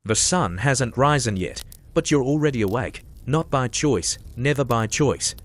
The sun hasn't risen yet, but you're already awake, not by choice, never by choice.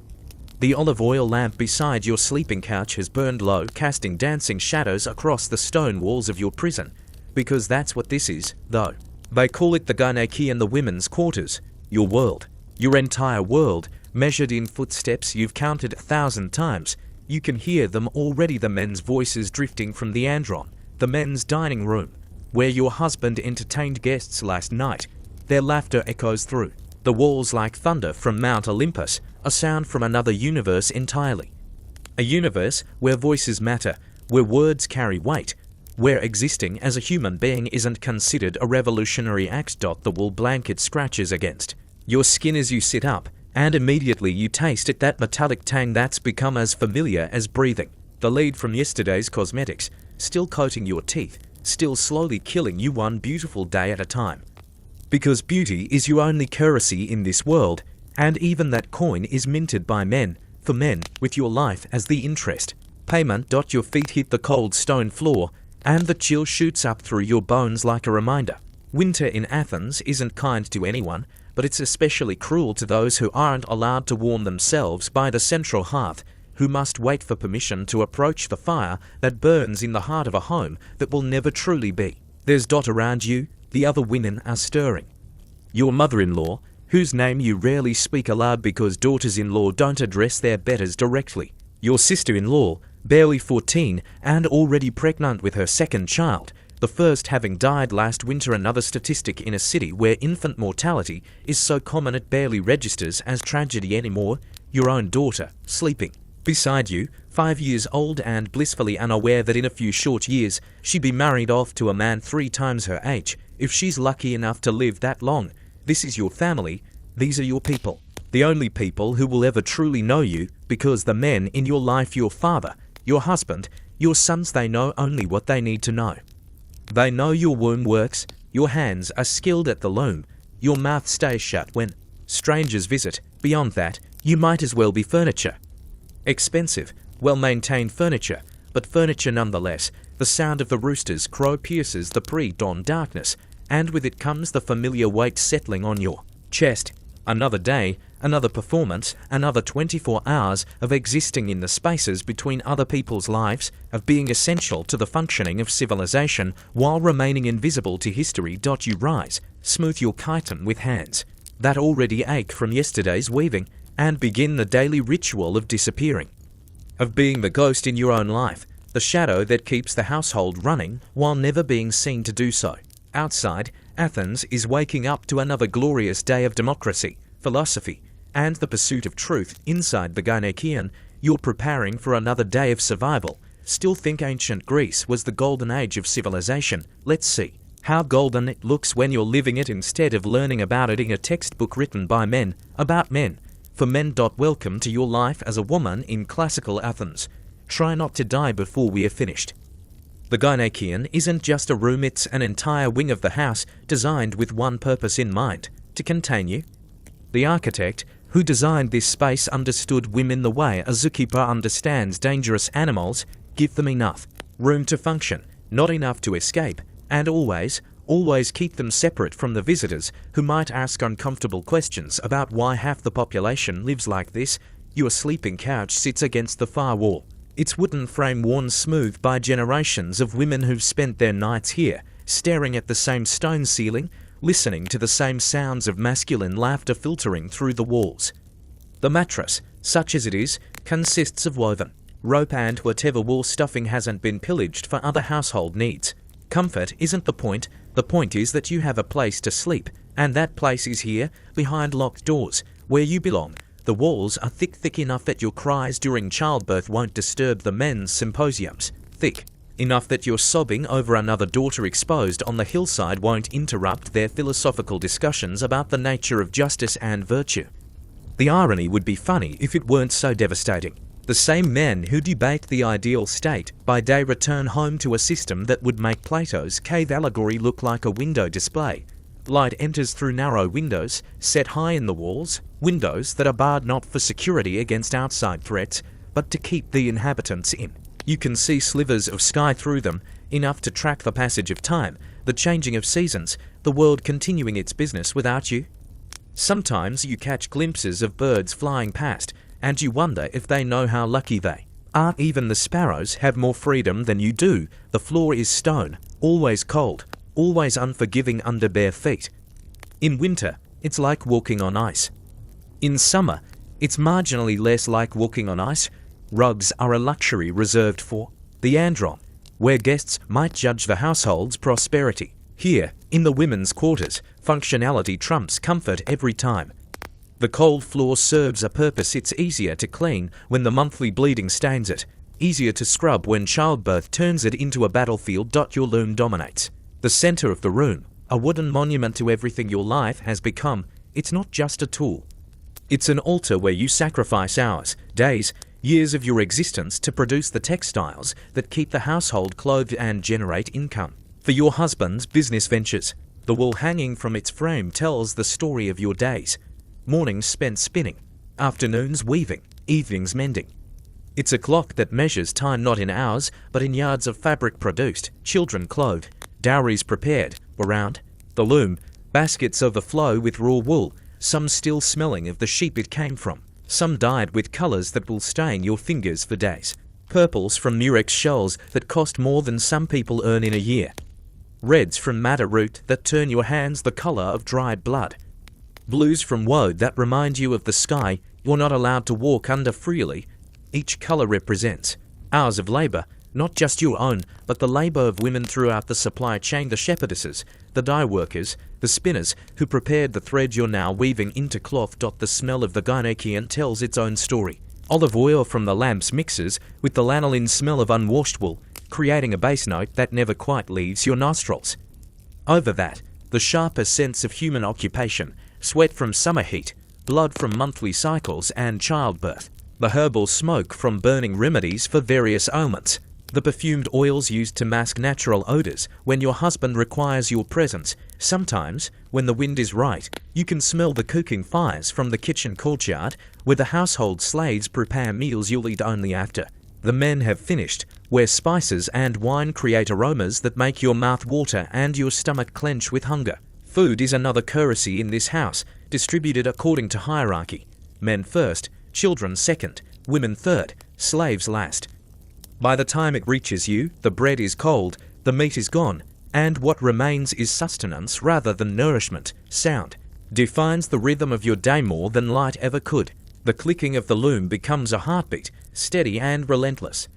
The olive oil lamp beside your sleeping couch has burned low, casting dancing shadows across the stone walls of your prison. Because that's what this is, though. They call it the Gyneceion, the women's quarters. Your world. Your entire world, measured in footsteps you've counted 1,000 times. You can hear them already, the men's voices drifting from the Andron, the men's dining room, where your husband entertained guests last night. Their laughter echoes through the walls like thunder from Mount Olympus, a sound from another universe entirely. A universe where voices matter, where words carry weight, where existing as a human being isn't considered a revolutionary act. The wool blanket scratches against your skin as you sit up, and immediately you taste it, that metallic tang that's become as familiar as breathing. The lead from yesterday's cosmetics, still coating your teeth, still slowly killing you one beautiful day at a time. Because beauty is your only currency in this world, and even that coin is minted by men, for men, with your life as the interest payment. Your feet hit the cold stone floor, and the chill shoots up through your bones like a reminder. Winter in Athens isn't kind to anyone, but it's especially cruel to those who aren't allowed to warm themselves by the central hearth, who must wait for permission to approach the fire that burns in the heart of a home that will never truly be. There's around you, the other women are stirring. Your mother-in-law, whose name you rarely speak aloud because daughters-in-law don't address their betters directly. Your sister-in-law, barely 14 and already pregnant with her second child, the first having died last winter. Another statistic in a city where infant mortality is so common it barely registers as tragedy anymore. Your own daughter, sleeping beside you, 5 years old and blissfully unaware that in a few short years she'd be married off to a man 3 times her age, if she's lucky enough to live that long. This is your family, these are your people. The only people who will ever truly know you, because the men in your life, your father, your husband, your sons, they know only what they need to know. They know your womb works, your hands are skilled at the loom, your mouth stays shut when strangers visit. Beyond that, you might as well be furniture. Expensive, well-maintained furniture, but furniture nonetheless. The sound of the rooster's crow pierces the pre-dawn darkness, and with it comes the familiar weight settling on your chest. Another day, another performance, another 24 hours of existing in the spaces between other people's lives, of being essential to the functioning of civilization while remaining invisible to history. You rise, smooth your chiton with hands that already ache from yesterday's weaving, and begin the daily ritual of disappearing, of being the ghost in your own life, the shadow that keeps the household running while never being seen to do so. Outside, Athens is waking up to another glorious day of democracy, philosophy, and the pursuit of truth. Inside the Gyneceion, you're preparing for another day of survival. Still think ancient Greece was the golden age of civilization. Let's see how golden it looks when you're living it instead of learning about it in a textbook written by men, about men, for men. Welcome to your life as a woman in classical Athens. Try not to die before we are finished. The Gyneceion isn't just a room, it's an entire wing of the house designed with one purpose in mind, to contain you. The architect who designed this space understood women the way a zookeeper understands dangerous animals. Give them enough room to function, not enough to escape, and always keep them separate from the visitors who might ask uncomfortable questions about why half the population lives like this. Your sleeping couch sits against the far wall, its wooden frame worn smooth by generations of women who've spent their nights here, staring at the same stone ceiling, listening to the same sounds of masculine laughter filtering through the walls. The mattress, such as it is, consists of woven rope and whatever wool stuffing hasn't been pillaged for other household needs. Comfort isn't the point is that you have a place to sleep, and that place is here, behind locked doors, where you belong. The walls are thick enough that your cries during childbirth won't disturb the men's symposiums, thick enough that your sobbing over another daughter exposed on the hillside won't interrupt their philosophical discussions about the nature of justice and virtue. The irony would be funny if it weren't so devastating. The same men who debate the ideal state by day return home to a system that would make Plato's cave allegory look like a window display. Light enters through narrow windows, set high in the walls, windows that are barred not for security against outside threats, but to keep the inhabitants in. You can see slivers of sky through them, enough to track the passage of time, the changing of seasons, the world continuing its business without you? Sometimes you catch glimpses of birds flying past, and you wonder if they know how lucky they are. Even the sparrows have more freedom than you do. The floor is stone, always cold, always unforgiving under bare feet. In winter, it's like walking on ice. In summer, it's marginally less like walking on ice. Rugs are a luxury reserved for the Andron, where guests might judge the household's prosperity. Here, in the women's quarters, functionality trumps comfort every time. The cold floor serves a purpose. It's easier to clean when the monthly bleeding stains it, easier to scrub when childbirth turns it into a battlefield. Your loom dominates the center of the room, a wooden monument to everything your life has become. It's not just a tool. It's an altar where you sacrifice hours, days, years of your existence to produce the textiles that keep the household clothed and generate income for your husband's business ventures. The wool hanging from its frame tells the story of your days. Mornings spent spinning, afternoons weaving, evenings mending. It's a clock that measures time not in hours, but in yards of fabric produced, children clothed, dowries prepared, around the loom, baskets overflow with raw wool, some still smelling of the sheep it came from, some dyed with colours that will stain your fingers for days, purples from murex shells that cost more than some people earn in a year, reds from madder root that turn your hands the colour of dried blood, blues from woad that remind you of the sky you're not allowed to walk under freely. Each colour represents hours of labour, not just your own, but the labour of women throughout the supply chain, the shepherdesses, the dye workers, the spinners who prepared the thread you're now weaving into cloth. The smell of the Gynaekean tells its own story. Olive oil from the lamps mixes with the lanolin smell of unwashed wool, creating a bass note that never quite leaves your nostrils. Over that, the sharper sense of human occupation, sweat from summer heat, blood from monthly cycles and childbirth, the herbal smoke from burning remedies for various ailments, the perfumed oils used to mask natural odors when your husband requires your presence. Sometimes, when the wind is right, you can smell the cooking fires from the kitchen courtyard where the household slaves prepare meals you'll eat only after the men have finished, where spices and wine create aromas that make your mouth water and your stomach clench with hunger. Food is another currency in this house, distributed according to hierarchy. Men first, children second, women third, slaves last. By the time it reaches you, the bread is cold, the meat is gone, and what remains is sustenance rather than nourishment. Sound defines the rhythm of your day more than light ever could. The clicking of the loom becomes a heartbeat, steady and relentless.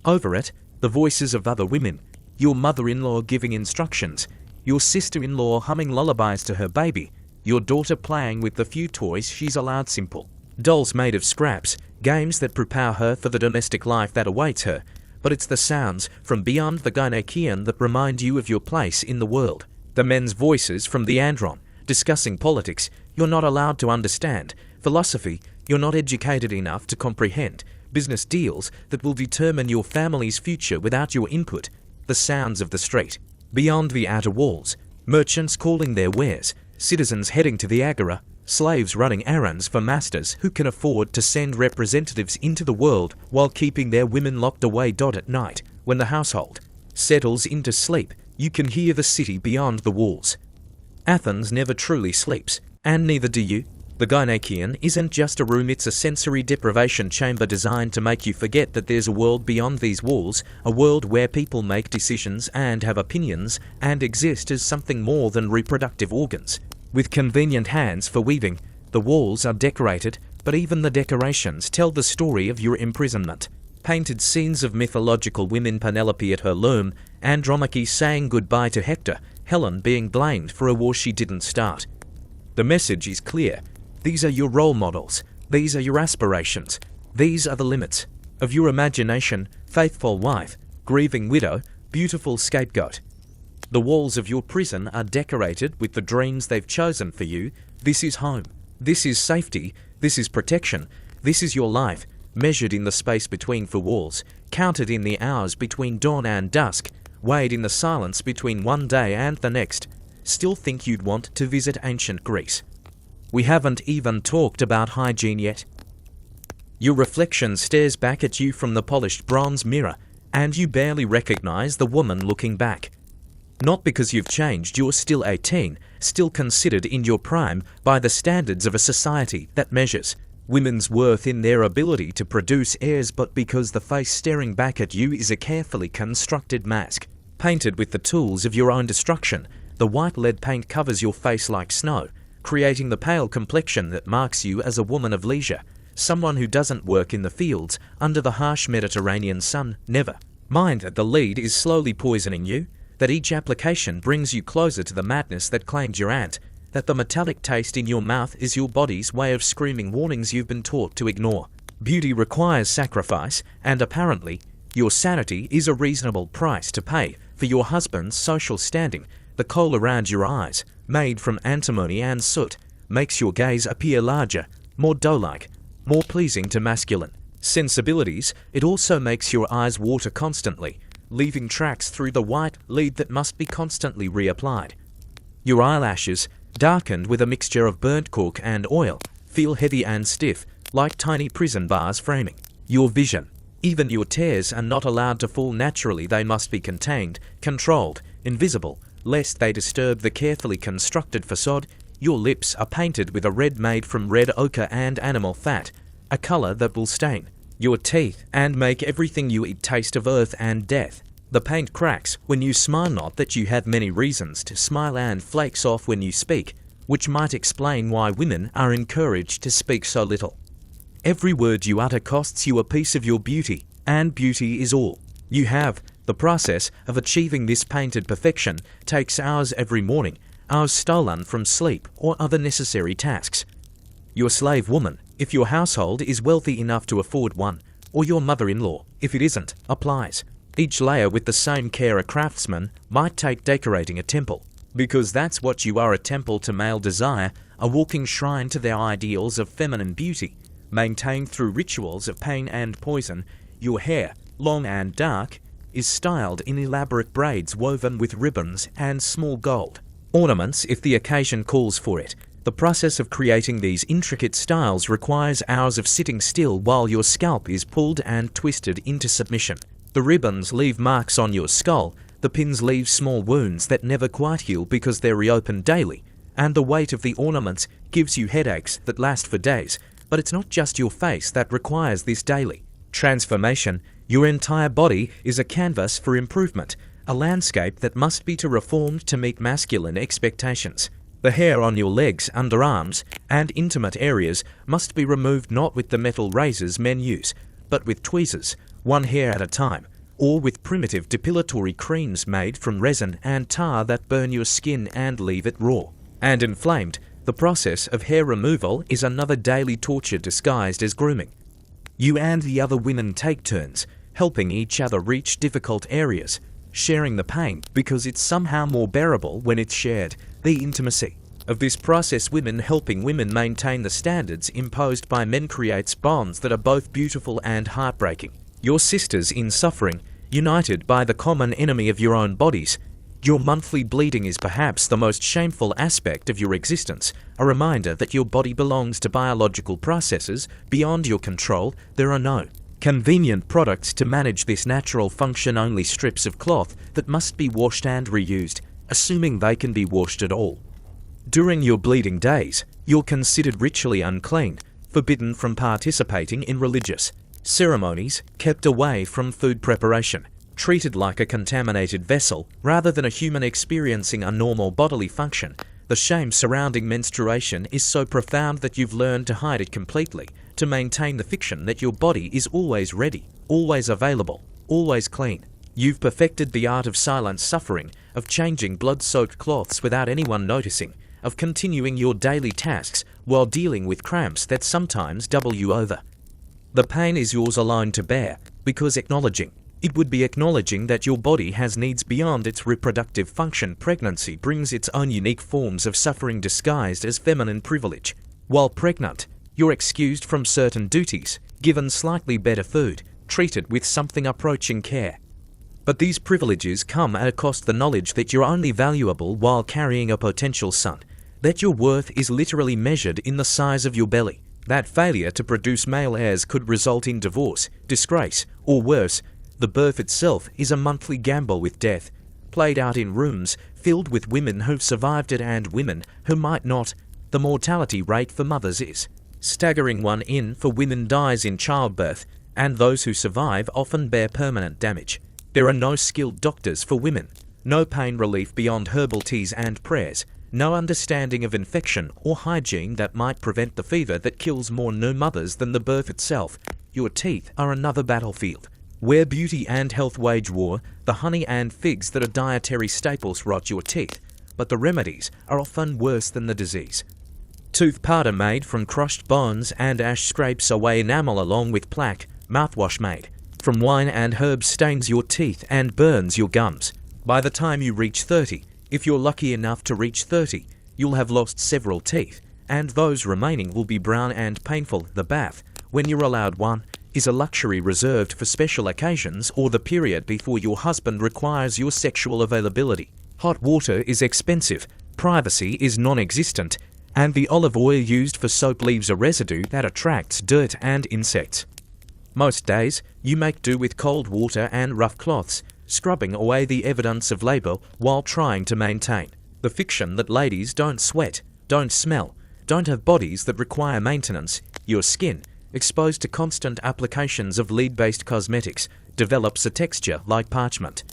Over it, the voices of other women, your mother-in-law giving instructions, your sister-in-law humming lullabies to her baby, your daughter playing with the few toys she's allowed, simple dolls made of scraps, games that prepare her for the domestic life that awaits her. But it's the sounds from beyond the Gynaekean that remind you of your place in the world. The men's voices from the Andron, discussing politics you're not allowed to understand, philosophy you're not educated enough to comprehend, business deals that will determine your family's future without your input, the sounds of the street. Beyond the outer walls, merchants calling their wares, citizens heading to the agora, slaves running errands for masters who can afford to send representatives into the world while keeping their women locked away. At night, when the household settles into sleep, you can hear the city beyond the walls. Athens never truly sleeps, and neither do you. The Gynaekean isn't just a room, it's a sensory deprivation chamber designed to make you forget that there's a world beyond these walls, a world where people make decisions and have opinions and exist as something more than reproductive organs. With convenient hands for weaving, the walls are decorated, but even the decorations tell the story of your imprisonment. Painted scenes of mythological women, Penelope at her loom, Andromache saying goodbye to Hector, Helen being blamed for a war she didn't start. The message is clear. These are your role models. These are your aspirations. These are the limits of your imagination, faithful wife, grieving widow, beautiful scapegoat. The walls of your prison are decorated with the dreams they've chosen for you. This is home. This is safety. This is protection. This is your life, measured in the space between four walls, counted in the hours between dawn and dusk, weighed in the silence between one day and the next. Still think you'd want to visit ancient Greece? We haven't even talked about hygiene yet. Your reflection stares back at you from the polished bronze mirror, and you barely recognize the woman looking back. Not because you've changed, you're still 18, still considered in your prime by the standards of a society that measures women's worth in their ability to produce heirs, but because the face staring back at you is a carefully constructed mask, painted with the tools of your own destruction. The white lead paint covers your face like snow, creating the pale complexion that marks you as a woman of leisure, someone who doesn't work in the fields under the harsh Mediterranean sun, never. Mind that the lead is slowly poisoning you, that each application brings you closer to the madness that claimed your aunt, that the metallic taste in your mouth is your body's way of screaming warnings you've been taught to ignore. Beauty requires sacrifice, and apparently, your sanity is a reasonable price to pay for your husband's social standing. The coal around your eyes, made from antimony and soot, makes your gaze appear larger, more doe-like, more pleasing to masculine sensibilities. It also makes your eyes water constantly, leaving tracks through the white lead that must be constantly reapplied. Your eyelashes, darkened with a mixture of burnt cork and oil, feel heavy and stiff, like tiny prison bars framing your vision. Even your tears are not allowed to fall naturally. They must be contained, controlled, invisible, lest they disturb the carefully constructed facade. Your lips are painted with a red made from red ochre and animal fat, a color that will stain your teeth and make everything you eat taste of earth and death. The paint cracks when you smile, not that you have many reasons to smile, and flakes off when you speak, which might explain why women are encouraged to speak so little. Every word you utter costs you a piece of your beauty, and beauty is all you have. The process of achieving this painted perfection takes hours every morning, hours stolen from sleep or other necessary tasks. Your slave woman, if your household is wealthy enough to afford one, or your mother-in-law, if it isn't, applies each layer with the same care a craftsman might take decorating a temple. Because that's what you are, a temple to male desire, a walking shrine to their ideals of feminine beauty, maintained through rituals of pain and poison. Your hair, long and dark, is styled in elaborate braids woven with ribbons and small gold ornaments if the occasion calls for it. The process of creating these intricate styles requires hours of sitting still while your scalp is pulled and twisted into submission. The ribbons leave marks on your skull, the pins leave small wounds that never quite heal because they're reopened daily, and the weight of the ornaments gives you headaches that last for days. But it's not just your face that requires this daily transformation. Your entire body is a canvas for improvement, a landscape that must be reformed to meet masculine expectations. The hair on your legs, underarms, and intimate areas must be removed not with the metal razors men use, but with tweezers, one hair at a time, or with primitive depilatory creams made from resin and tar that burn your skin and leave it raw and inflamed. The process of hair removal is another daily torture disguised as grooming. You and the other women take turns, helping each other reach difficult areas, sharing the pain because it's somehow more bearable when it's shared. The intimacy of this process, women helping women maintain the standards imposed by men, creates bonds that are both beautiful and heartbreaking. Your sisters in suffering, united by the common enemy of your own bodies. Your monthly bleeding is perhaps the most shameful aspect of your existence, a reminder that your body belongs to biological processes beyond your control. There are no convenient products to manage this natural function, only strips of cloth that must be washed and reused, assuming they can be washed at all. During your bleeding days, you're considered ritually unclean, forbidden from participating in religious ceremonies, kept away from food preparation, treated like a contaminated vessel rather than a human experiencing a normal bodily function. The shame surrounding menstruation is so profound that you've learned to hide it completely, to maintain the fiction that your body is always ready, always available, always clean. You've perfected the art of silent suffering, of changing blood-soaked cloths without anyone noticing, of continuing your daily tasks while dealing with cramps that sometimes double you over. The pain is yours alone to bear, because acknowledging it would be acknowledging that your body has needs beyond its reproductive function. Pregnancy brings its own unique forms of suffering disguised as feminine privilege. While pregnant, you're excused from certain duties, given slightly better food, treated with something approaching care. But these privileges come at a cost: the knowledge that you're only valuable while carrying a potential son, that your worth is literally measured in the size of your belly, that failure to produce male heirs could result in divorce, disgrace, or worse. The birth itself is a monthly gamble with death. played out in rooms filled with women who've survived it and women who might not. The mortality rate for mothers is staggering. 1 in 4 women dies in childbirth, and those who survive often bear permanent damage. There are no skilled doctors for women, no pain relief beyond herbal teas and prayers, no understanding of infection or hygiene that might prevent the fever that kills more new mothers than the birth itself. Your teeth are another battlefield, where beauty and health wage war. The honey and figs that are dietary staples rot your teeth, but the remedies are often worse than the disease. Tooth powder made from crushed bones and ash scrapes away enamel along with plaque. Mouthwash made from wine and herbs stains your teeth and burns your gums. By the time you reach 30, if you're lucky enough to reach 30, you'll have lost several teeth, and those remaining will be brown and painful. The bath, when you're allowed one, is a luxury reserved for special occasions or the period before your husband requires your sexual availability. Hot water is expensive, privacy is non-existent, and the olive oil used for soap leaves a residue that attracts dirt and insects. Most days, you make do with cold water and rough cloths, scrubbing away the evidence of labour while trying to maintain the fiction that ladies don't sweat, don't smell, don't have bodies that require maintenance. Your skin, exposed to constant applications of lead-based cosmetics, develops a texture like parchment.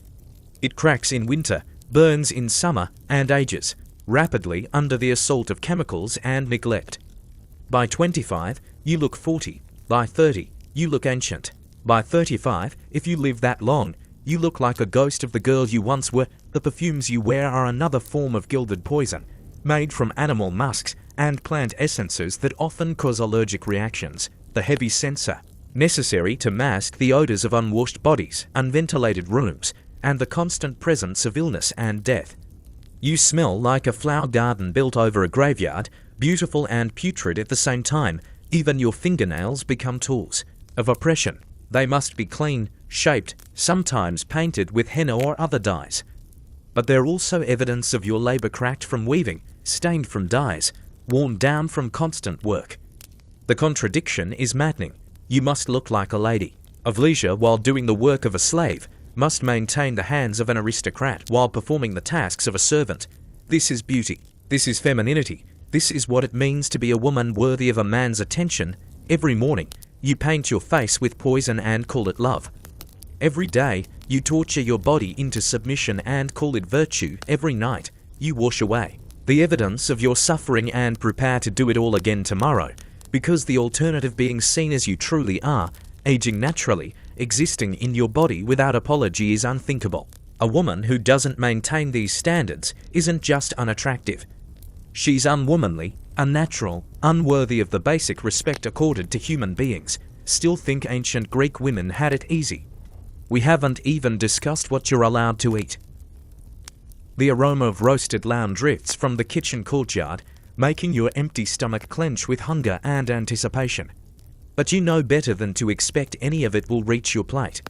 It cracks in winter, burns in summer, and ages rapidly under the assault of chemicals and neglect. By 25, you look 40. By 30, you look ancient. By 35, if you live that long, you look like a ghost of the girl you once were. The perfumes you wear are another form of gilded poison, made from animal musks and plant essences that often cause allergic reactions. The heavy censer, necessary to mask the odors of unwashed bodies, unventilated rooms, and the constant presence of illness and death. You smell like a flower garden built over a graveyard, beautiful and putrid at the same time. Even your fingernails become tools of oppression. They must be clean, shaped, sometimes painted with henna or other dyes. But they're also evidence of your labour, cracked from weaving, stained from dyes, worn down from constant work. The contradiction is maddening. You must look like a lady of leisure while doing the work of a slave, must maintain the hands of an aristocrat while performing the tasks of a servant. This is beauty. This is femininity. This is what it means to be a woman worthy of a man's attention. Every morning, you paint your face with poison and call it love. Every day, you torture your body into submission and call it virtue. Every night, you wash away the evidence of your suffering and prepare to do it all again tomorrow, because the alternative, being seen as you truly are, aging naturally, existing in your body without apology, is unthinkable. A woman who doesn't maintain these standards isn't just unattractive. She's unwomanly, unnatural, unworthy of the basic respect accorded to human beings. Still think ancient Greek women had it easy. We haven't even discussed what you're allowed to eat. The aroma of roasted lamb drifts from the kitchen courtyard, making your empty stomach clench with hunger and anticipation. But you know better than to expect any of it will reach your plate.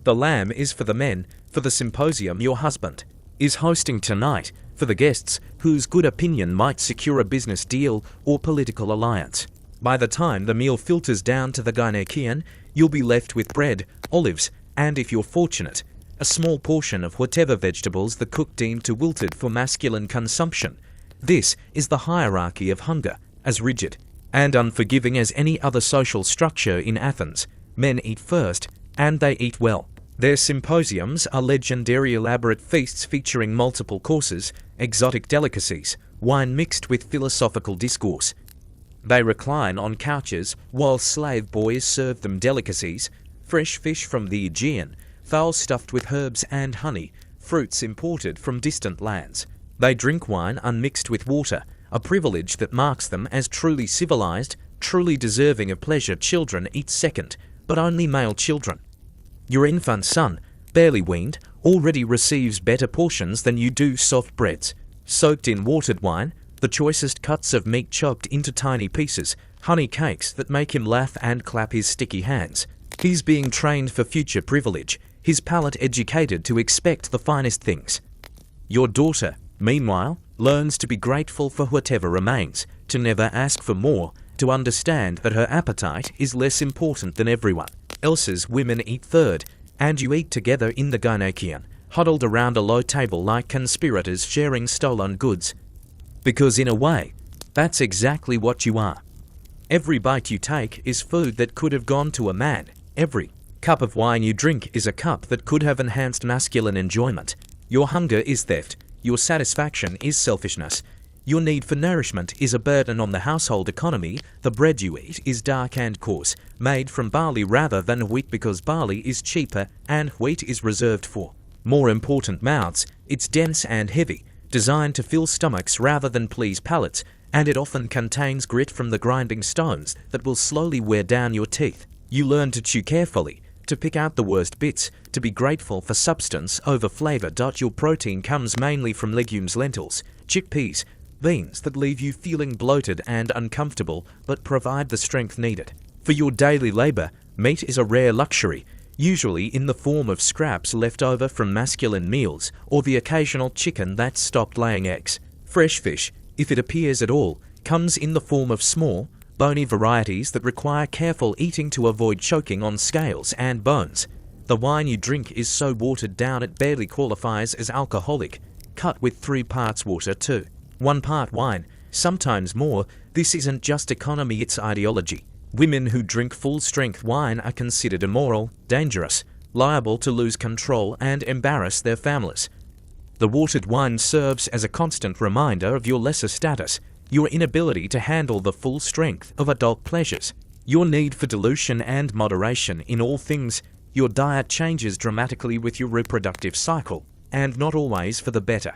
The lamb is for the men, for the symposium your husband is hosting tonight, for the guests whose good opinion might secure a business deal or political alliance. By the time the meal filters down to the gynaekeon, you'll be left with bread, olives, and if you're fortunate, a small portion of whatever vegetables the cook deemed too wilted for masculine consumption. This is the hierarchy of hunger, as rigid and unforgiving as any other social structure in Athens. Men eat first, and they eat well. Their symposiums are legendary elaborate feasts featuring multiple courses, exotic delicacies, wine mixed with philosophical discourse. They recline on couches while slave boys serve them delicacies, fresh fish from the Aegean, fowl stuffed with herbs and honey, fruits imported from distant lands. They drink wine unmixed with water, a privilege that marks them as truly civilized, truly deserving of pleasure. Children eat second, but only male children. Your infant son, barely weaned, already receives better portions than you do soft breads, soaked in watered wine, the choicest cuts of meat chopped into tiny pieces, honey cakes that make him laugh and clap his sticky hands. He's being trained for future privilege, his palate educated to expect the finest things. Your daughter, meanwhile, learns to be grateful for whatever remains, to never ask for more, to understand that her appetite is less important than everyone else's. Women eat third, and you eat together in the gynaekeon, huddled around a low table like conspirators sharing stolen goods. Because in a way, that's exactly what you are. Every bite you take is food that could have gone to a man. Every cup of wine you drink is a cup that could have enhanced masculine enjoyment. Your hunger is theft. Your satisfaction is selfishness. Your need for nourishment is a burden on the household economy. The bread you eat is dark and coarse, made from barley rather than wheat because barley is cheaper and wheat is reserved for more important mouths. It's dense and heavy, designed to fill stomachs rather than please palates, and it often contains grit from the grinding stones that will slowly wear down your teeth. You learn to chew carefully, to pick out the worst bits, to be grateful for substance over flavor. Your protein comes mainly from legumes, lentils, chickpeas, beans that leave you feeling bloated and uncomfortable but provide the strength needed. For your daily labor, meat is a rare luxury, usually in the form of scraps left over from masculine meals or the occasional chicken that stopped laying eggs. Fresh fish, if it appears at all, comes in the form of small, bony varieties that require careful eating to avoid choking on scales and bones. The wine you drink is so watered down it barely qualifies as alcoholic, cut with 3 parts water to 1 part wine, sometimes more. This isn't just economy, it's ideology. Women who drink full-strength wine are considered immoral, dangerous, liable to lose control and embarrass their families. The watered wine serves as a constant reminder of your lesser status, your inability to handle the full strength of adult pleasures, your need for dilution and moderation in all things. Your diet changes dramatically with your reproductive cycle, and not always for the better.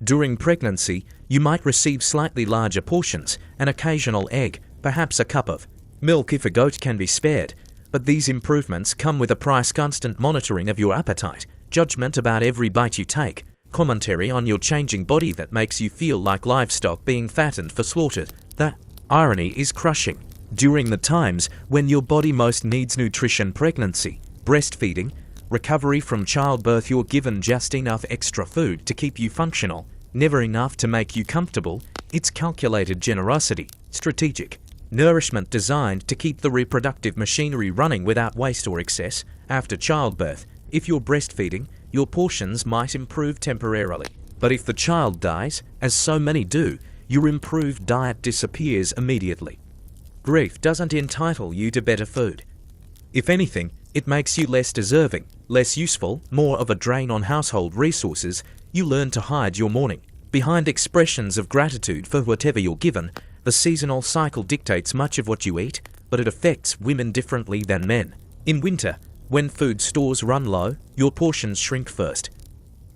During pregnancy, you might receive slightly larger portions, an occasional egg, perhaps a cup of milk if a goat can be spared, but these improvements come with a price: constant monitoring of your appetite, judgment about every bite you take, commentary on your changing body that makes you feel like livestock being fattened for slaughter. The irony is crushing. During the times when your body most needs nutrition, pregnancy, breastfeeding, recovery from childbirth, you're given just enough extra food to keep you functional, never enough to make you comfortable. It's calculated generosity, strategic nourishment designed to keep the reproductive machinery running without waste or excess. After childbirth, if you're breastfeeding, your portions might improve temporarily. But if the child dies, as so many do, your improved diet disappears immediately. Grief doesn't entitle you to better food. If anything, it makes you less deserving, less useful, more of a drain on household resources. You learn to hide your mourning behind expressions of gratitude for whatever you're given. The seasonal cycle dictates much of what you eat, but it affects women differently than men. In winter, when food stores run low, your portions shrink first.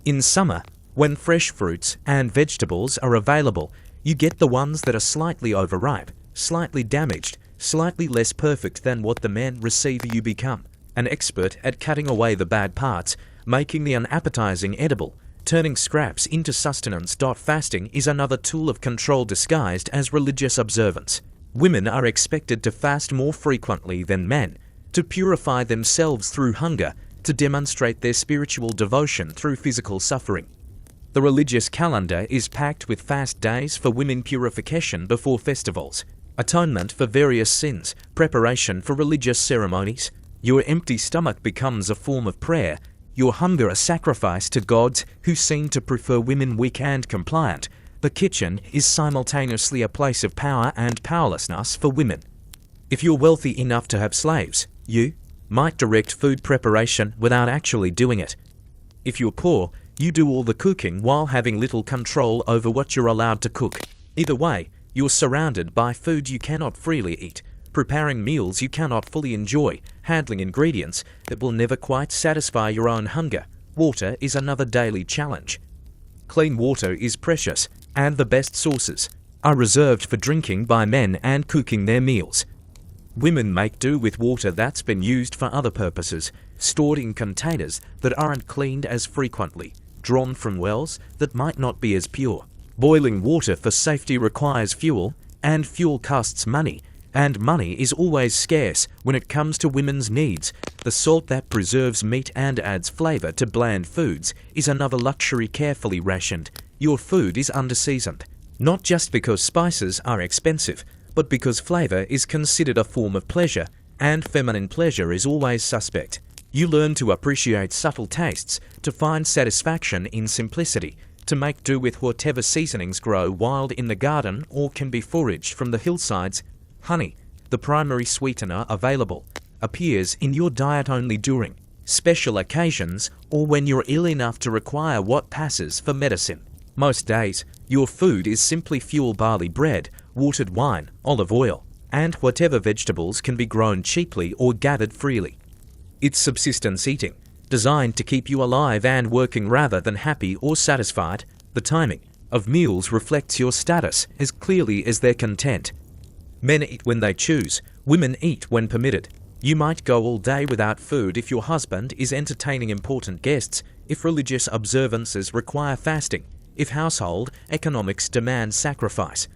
In summer, when fresh fruits and vegetables are available, you get the ones that are slightly overripe, slightly damaged, slightly less perfect than what the men receive. You become an expert at cutting away the bad parts, making the unappetizing edible, turning scraps into sustenance. Fasting is another tool of control disguised as religious observance. Women are expected to fast more frequently than men, to purify themselves through hunger, to demonstrate their spiritual devotion through physical suffering. The religious calendar is packed with fast days for women, purification before festivals, atonement for various sins, preparation for religious ceremonies. Your empty stomach becomes a form of prayer, your hunger a sacrifice to gods who seem to prefer women weak and compliant. The kitchen is simultaneously a place of power and powerlessness for women. If you're wealthy enough to have slaves, you might direct food preparation without actually doing it. If you're poor, you do all the cooking while having little control over what you're allowed to cook. Either way, you're surrounded by food you cannot freely eat, preparing meals you cannot fully enjoy, handling ingredients that will never quite satisfy your own hunger. Water is another daily challenge. Clean water is precious, and the best sources are reserved for drinking by men and cooking their meals. Women make do with water that's been used for other purposes, stored in containers that aren't cleaned as frequently, drawn from wells that might not be as pure. Boiling water for safety requires fuel, and fuel costs money, and money is always scarce when it comes to women's needs. The salt that preserves meat and adds flavor to bland foods is another luxury carefully rationed. Your food is underseasoned, not just because spices are expensive, but because flavor is considered a form of pleasure, and feminine pleasure is always suspect. You learn to appreciate subtle tastes, to find satisfaction in simplicity, to make do with whatever seasonings grow wild in the garden or can be foraged from the hillsides. Honey, the primary sweetener available, appears in your diet only during special occasions or when you're ill enough to require what passes for medicine. Most days, your food is simply fuel barley bread, watered wine, olive oil, and whatever vegetables can be grown cheaply or gathered freely. It's subsistence eating, designed to keep you alive and working rather than happy or satisfied. The timing of meals reflects your status as clearly as their content. Men eat when they choose, women eat when permitted. You might go all day without food if your husband is entertaining important guests, if religious observances require fasting, if household economics demand sacrifice.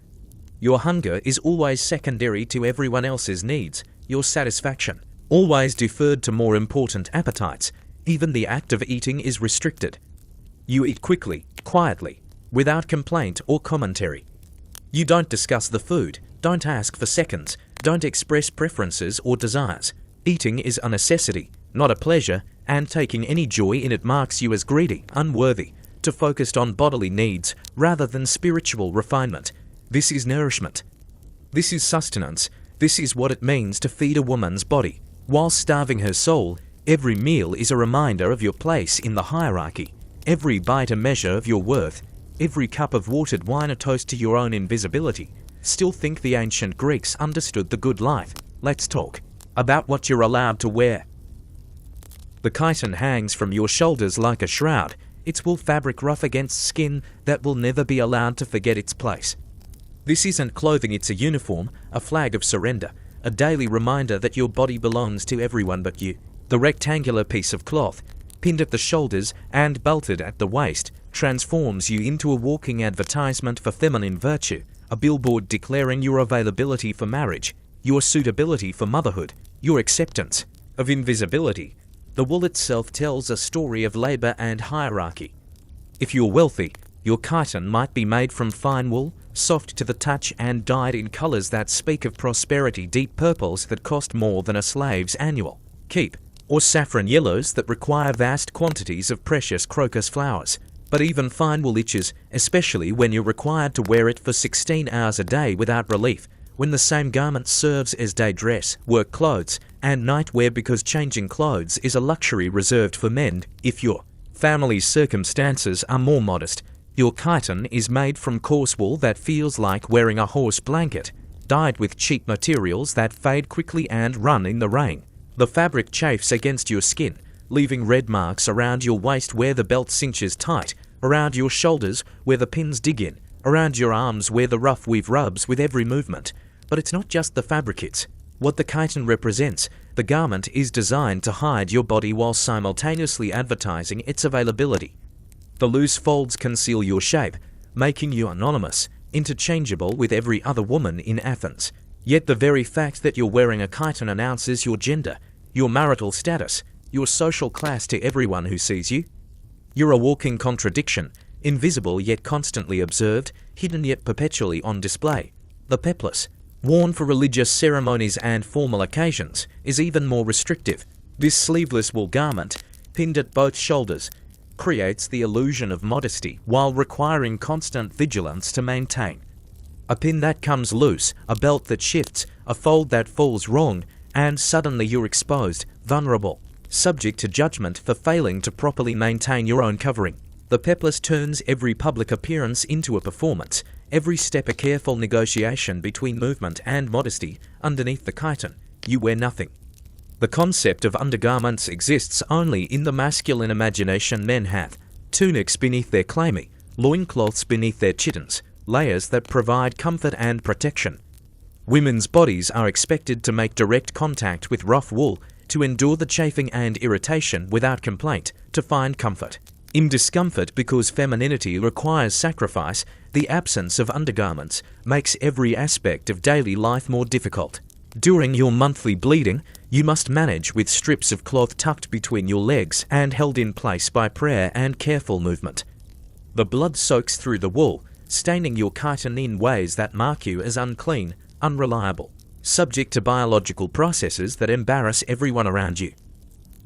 Your hunger is always secondary to everyone else's needs, your satisfaction always deferred to more important appetites. Even the act of eating is restricted. You eat quickly, quietly, without complaint or commentary. You don't discuss the food, don't ask for seconds, don't express preferences or desires. Eating is a necessity, not a pleasure, and taking any joy in it marks you as greedy, unworthy, to focused on bodily needs rather than spiritual refinement. This is nourishment. This is sustenance. This is what it means to feed a woman's body. While starving her soul, every meal is a reminder of your place in the hierarchy. Every bite a measure of your worth. Every cup of watered wine a toast to your own invisibility. Still think the ancient Greeks understood the good life. Let's talk about what you're allowed to wear. The chiton hangs from your shoulders like a shroud, its wool fabric rough against skin that will never be allowed to forget its place. This isn't clothing, it's a uniform, a flag of surrender, a daily reminder that your body belongs to everyone but you. The rectangular piece of cloth, pinned at the shoulders and belted at the waist, transforms you into a walking advertisement for feminine virtue, a billboard declaring your availability for marriage, your suitability for motherhood, your acceptance of invisibility. The wool itself tells a story of labor and hierarchy. If you're wealthy, your chiton might be made from fine wool, soft to the touch and dyed in colors that speak of prosperity, deep purples that cost more than a slave's annual keep, or saffron yellows that require vast quantities of precious crocus flowers. But even fine wool itches, especially when you're required to wear it for 16 hours a day without relief, when the same garment serves as day dress, work clothes, and nightwear because changing clothes is a luxury reserved for men. If your family's circumstances are more modest, your chiton is made from coarse wool that feels like wearing a horse blanket, dyed with cheap materials that fade quickly and run in the rain. The fabric chafes against your skin, leaving red marks around your waist where the belt cinches tight, around your shoulders where the pins dig in, around your arms where the rough weave rubs with every movement. But it's not just the fabric, it's what the chiton represents. The garment is designed to hide your body while simultaneously advertising its availability. The loose folds conceal your shape, making you anonymous, interchangeable with every other woman in Athens. Yet the very fact that you're wearing a chiton announces your gender, your marital status, your social class to everyone who sees you. You're a walking contradiction, invisible yet constantly observed, hidden yet perpetually on display. The peplus, worn for religious ceremonies and formal occasions, is even more restrictive. This sleeveless wool garment, pinned at both shoulders, creates the illusion of modesty while requiring constant vigilance to maintain. A pin that comes loose, a belt that shifts, a fold that falls wrong, and suddenly you're exposed, vulnerable, subject to judgment for failing to properly maintain your own covering. The peplus turns every public appearance into a performance, every step a careful negotiation between movement and modesty. Underneath the chiton, you wear nothing. The concept of undergarments exists only in the masculine imagination men have. Tunics beneath their chlamys, loincloths beneath their chitons, layers that provide comfort and protection. Women's bodies are expected to make direct contact with rough wool, to endure the chafing and irritation without complaint, to find comfort in discomfort because femininity requires sacrifice. The absence of undergarments makes every aspect of daily life more difficult. During your monthly bleeding, you must manage with strips of cloth tucked between your legs and held in place by prayer and careful movement. The blood soaks through the wool, staining your chiton in ways that mark you as unclean, unreliable, subject to biological processes that embarrass everyone around you.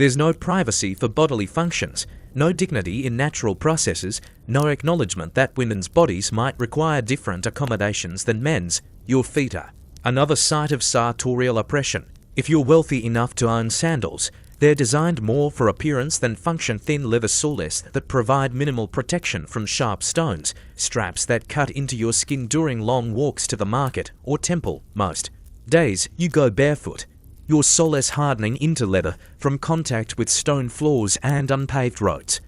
There's no privacy for bodily functions, no dignity in natural processes, no acknowledgement that women's bodies might require different accommodations than men's. Your feet are another site of sartorial oppression. If you're wealthy enough to own sandals, they're designed more for appearance than function. Thin leather soles that provide minimal protection from sharp stones, straps that cut into your skin during long walks to the market or temple. Most days you go barefoot, your soles hardening into leather from contact with stone floors and unpaved roads.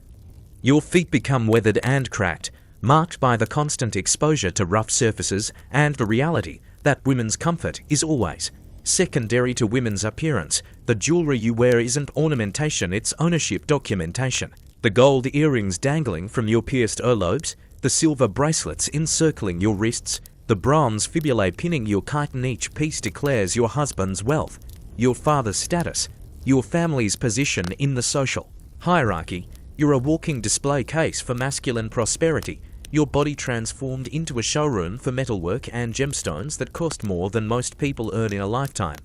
Your feet become weathered and cracked, marked by the constant exposure to rough surfaces and the reality that women's comfort is always secondary to women's appearance. The jewelry you wear isn't ornamentation, it's ownership documentation. The gold earrings dangling from your pierced earlobes, the silver bracelets encircling your wrists, the bronze fibulae pinning your chitin. Each piece declares your husband's wealth, your father's status, your family's position in the social hierarchy. You're a walking display case for masculine prosperity, your body transformed into a showroom for metalwork and gemstones that cost more than most people earn in a lifetime.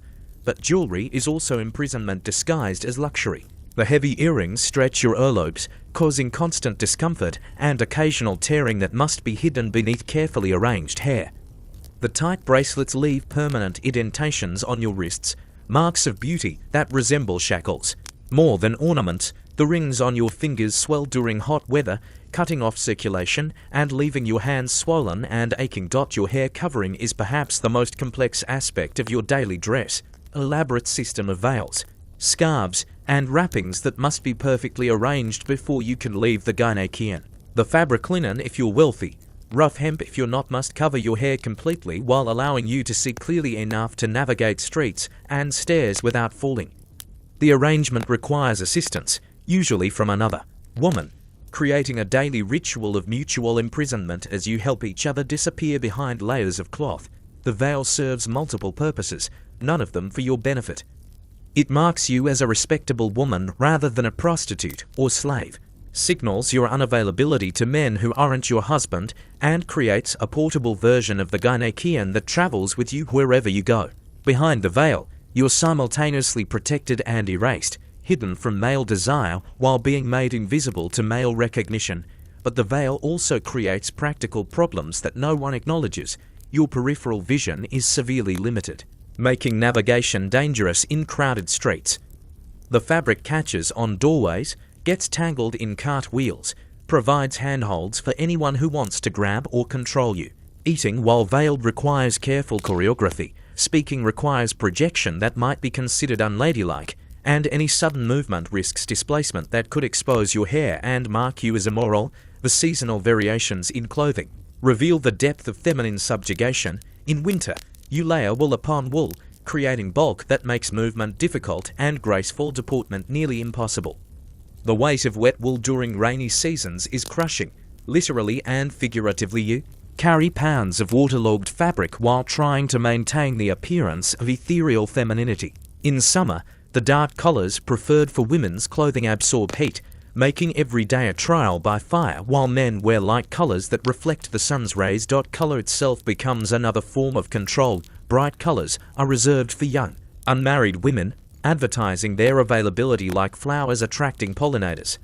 But jewelry is also imprisonment disguised as luxury. The heavy earrings stretch your earlobes, causing constant discomfort and occasional tearing that must be hidden beneath carefully arranged hair. The tight bracelets leave permanent indentations on your wrists, marks of beauty that resemble shackles. More than ornaments, the rings on your fingers swell during hot weather, cutting off circulation and leaving your hands swollen and aching. Your hair covering is perhaps the most complex aspect of your daily dress. Elaborate system of veils, scarves, and wrappings that must be perfectly arranged before you can leave the gynekaeon. The fabric linen if you're wealthy, rough hemp if you're not, must cover your hair completely while allowing you to see clearly enough to navigate streets and stairs without falling. The arrangement requires assistance, usually from another woman, creating a daily ritual of mutual imprisonment as you help each other disappear behind layers of cloth. The veil serves multiple purposes, none of them for your benefit. It marks you as a respectable woman rather than a prostitute or slave, signals your unavailability to men who aren't your husband, and creates a portable version of the gynekaeon that travels with you wherever you go. Behind the veil, you're simultaneously protected and erased, hidden from male desire while being made invisible to male recognition. But the veil also creates practical problems that no one acknowledges. Your peripheral vision is severely limited, making navigation dangerous in crowded streets. The fabric catches on doorways, gets tangled in cart wheels, provides handholds for anyone who wants to grab or control you. Eating while veiled requires careful choreography. Speaking requires projection that might be considered unladylike, and any sudden movement risks displacement that could expose your hair and mark you as immoral. The seasonal variations in clothing reveal the depth of feminine subjugation. In winter, you layer wool upon wool, creating bulk that makes movement difficult and graceful deportment nearly impossible. The weight of wet wool during rainy seasons is crushing, literally and figuratively. You carry pounds of waterlogged fabric while trying to maintain the appearance of ethereal femininity. In summer, the dark colors preferred for women's clothing absorb heat, making every day a trial by fire, while men wear light colors that reflect the sun's rays. Color itself becomes another form of control. Bright colors are reserved for young, unmarried women, advertising their availability like flowers attracting pollinators.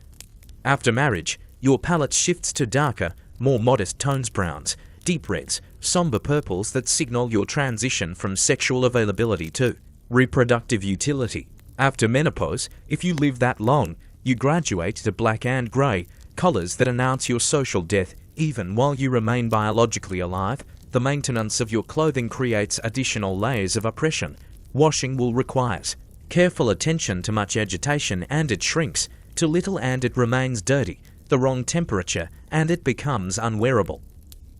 After marriage, your palette shifts to darker, more modest tones: browns, deep reds, somber purples that signal your transition from sexual availability to reproductive utility. After menopause, if you live that long, you graduate to black and grey, colors that announce your social death. Even while you remain biologically alive, the maintenance of your clothing creates additional layers of oppression. Washing wool requires careful attention to much agitation, and it shrinks to little and it remains dirty, the wrong temperature, and it becomes unwearable.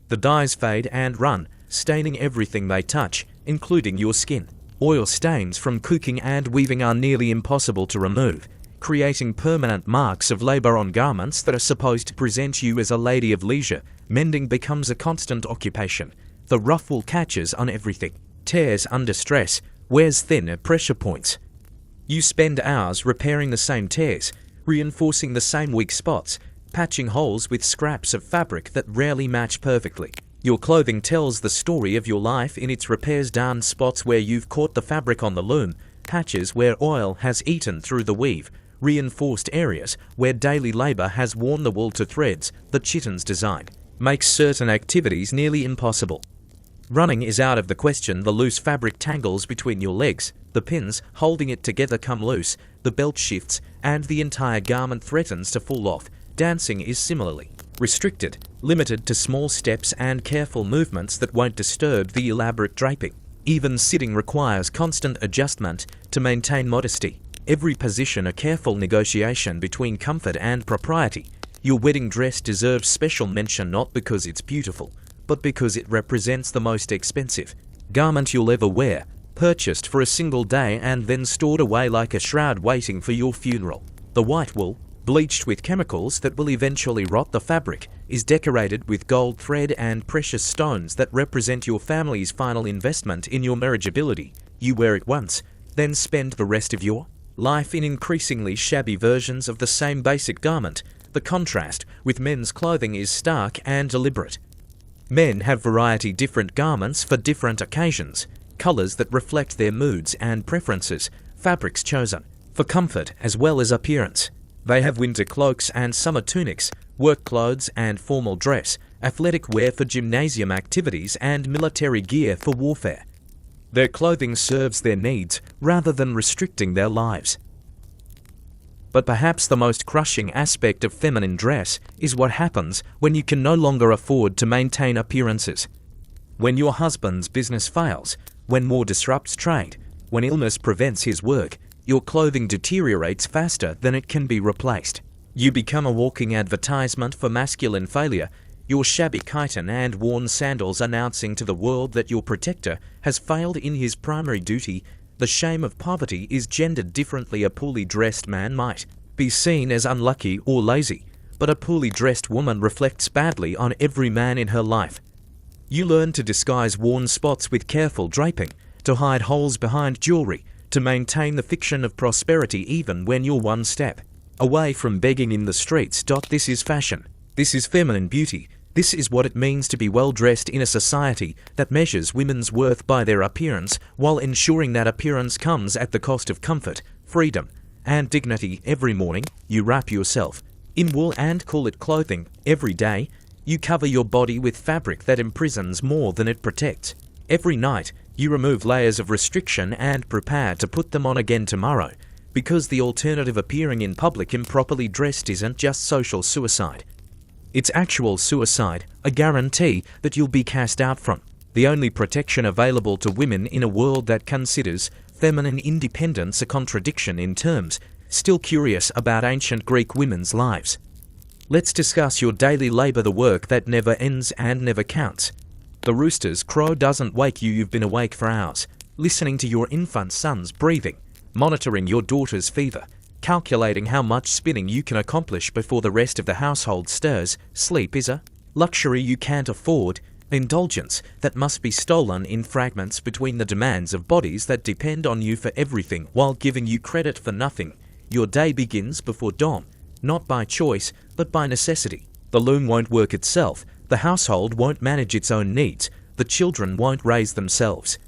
The dyes fade and run, staining everything they touch, including your skin. Oil stains from cooking and weaving are nearly impossible to remove, creating permanent marks of labor on garments that are supposed to present you as a lady of leisure. Mending becomes a constant occupation. The rough wool catches on everything, tears under stress, wears thin at pressure points. You spend hours repairing the same tears, reinforcing the same weak spots, patching holes with scraps of fabric that rarely match perfectly. Your clothing tells the story of your life in its repairs: darn spots where you've caught the fabric on the loom, patches where oil has eaten through the weave, reinforced areas where daily labor has worn the wool to threads. The chitten's design makes certain activities nearly impossible. Running is out of the question. The loose fabric tangles between your legs, the pins holding it together come loose, the belt shifts, and the entire garment threatens to fall off. Dancing is similarly restricted, limited to small steps and careful movements that won't disturb the elaborate draping. Even sitting requires constant adjustment to maintain modesty. Every position a careful negotiation between comfort and propriety. Your wedding dress deserves special mention not because it's beautiful, but because it represents the most expensive garment you'll ever wear, purchased for a single day and then stored away like a shroud waiting for your funeral. The white wool, bleached with chemicals that will eventually rot the fabric, is decorated with gold thread and precious stones that represent your family's final investment in your marriageability. You wear it once, then spend the rest of your life in increasingly shabby versions of the same basic garment. The contrast with men's clothing is stark and deliberate. Men have variety different garments for different occasions, colors that reflect their moods and preferences, fabrics chosen for comfort as well as appearance. They have winter cloaks and summer tunics, work clothes and formal dress, athletic wear for gymnasium activities and military gear for warfare. Their clothing serves their needs rather than restricting their lives. But perhaps the most crushing aspect of feminine dress is what happens when you can no longer afford to maintain appearances. When your husband's business fails, when war disrupts trade, when illness prevents his work, your clothing deteriorates faster than it can be replaced. You become a walking advertisement for masculine failure, your shabby chiton and worn sandals announcing to the world that your protector has failed in his primary duty. The shame of poverty is gendered differently. A poorly dressed man might be seen as unlucky or lazy, but a poorly dressed woman reflects badly on every man in her life. You learn to disguise worn spots with careful draping, to hide holes behind jewelry, to maintain the fiction of prosperity even when you're one step away from begging in the streets. This is fashion. This is feminine beauty. This is what it means to be well-dressed in a society that measures women's worth by their appearance, while ensuring that appearance comes at the cost of comfort, freedom, and dignity. Every morning, you wrap yourself in wool and call it clothing. Every day, you cover your body with fabric that imprisons more than it protects. Every night, you remove layers of restriction and prepare to put them on again tomorrow, because the alternative, appearing in public improperly dressed, isn't just social suicide. It's actual suicide, a guarantee that you'll be cast out from the only protection available to women in a world that considers feminine independence a contradiction in terms. Still curious about ancient Greek women's lives? Let's discuss your daily labor, the work that never ends and never counts. The rooster's crow doesn't wake you. You've been awake for hours, listening to your infant son's breathing, monitoring your daughter's fever, calculating how much spinning you can accomplish before the rest of the household stirs. Sleep is a luxury you can't afford, indulgence that must be stolen in fragments between the demands of bodies that depend on you for everything while giving you credit for nothing. Your day begins before dawn, not by choice, but by necessity. The loom won't work itself, the household won't manage its own needs, the children won't raise themselves.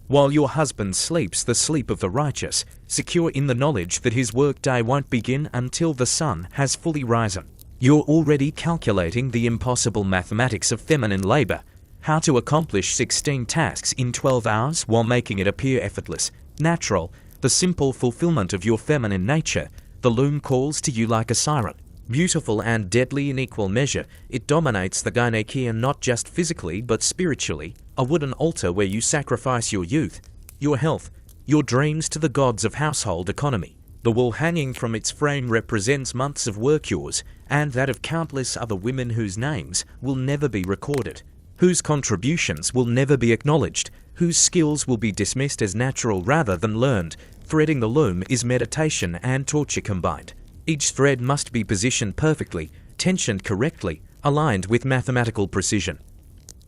While your husband sleeps the sleep of the righteous, secure in the knowledge that his workday won't begin until the sun has fully risen, you're already calculating the impossible mathematics of feminine labor, how to accomplish 16 tasks in 12 hours while making it appear effortless, natural, the simple fulfillment of your feminine nature. The loom calls to you like a siren. Beautiful and deadly in equal measure, it dominates the Gynaikion not just physically but spiritually, a wooden altar where you sacrifice your youth, your health, your dreams to the gods of household economy. The wool hanging from its frame represents months of work, yours and that of countless other women whose names will never be recorded, whose contributions will never be acknowledged, whose skills will be dismissed as natural rather than learned. Threading the loom is meditation and torture combined. Each thread must be positioned perfectly, tensioned correctly, aligned with mathematical precision.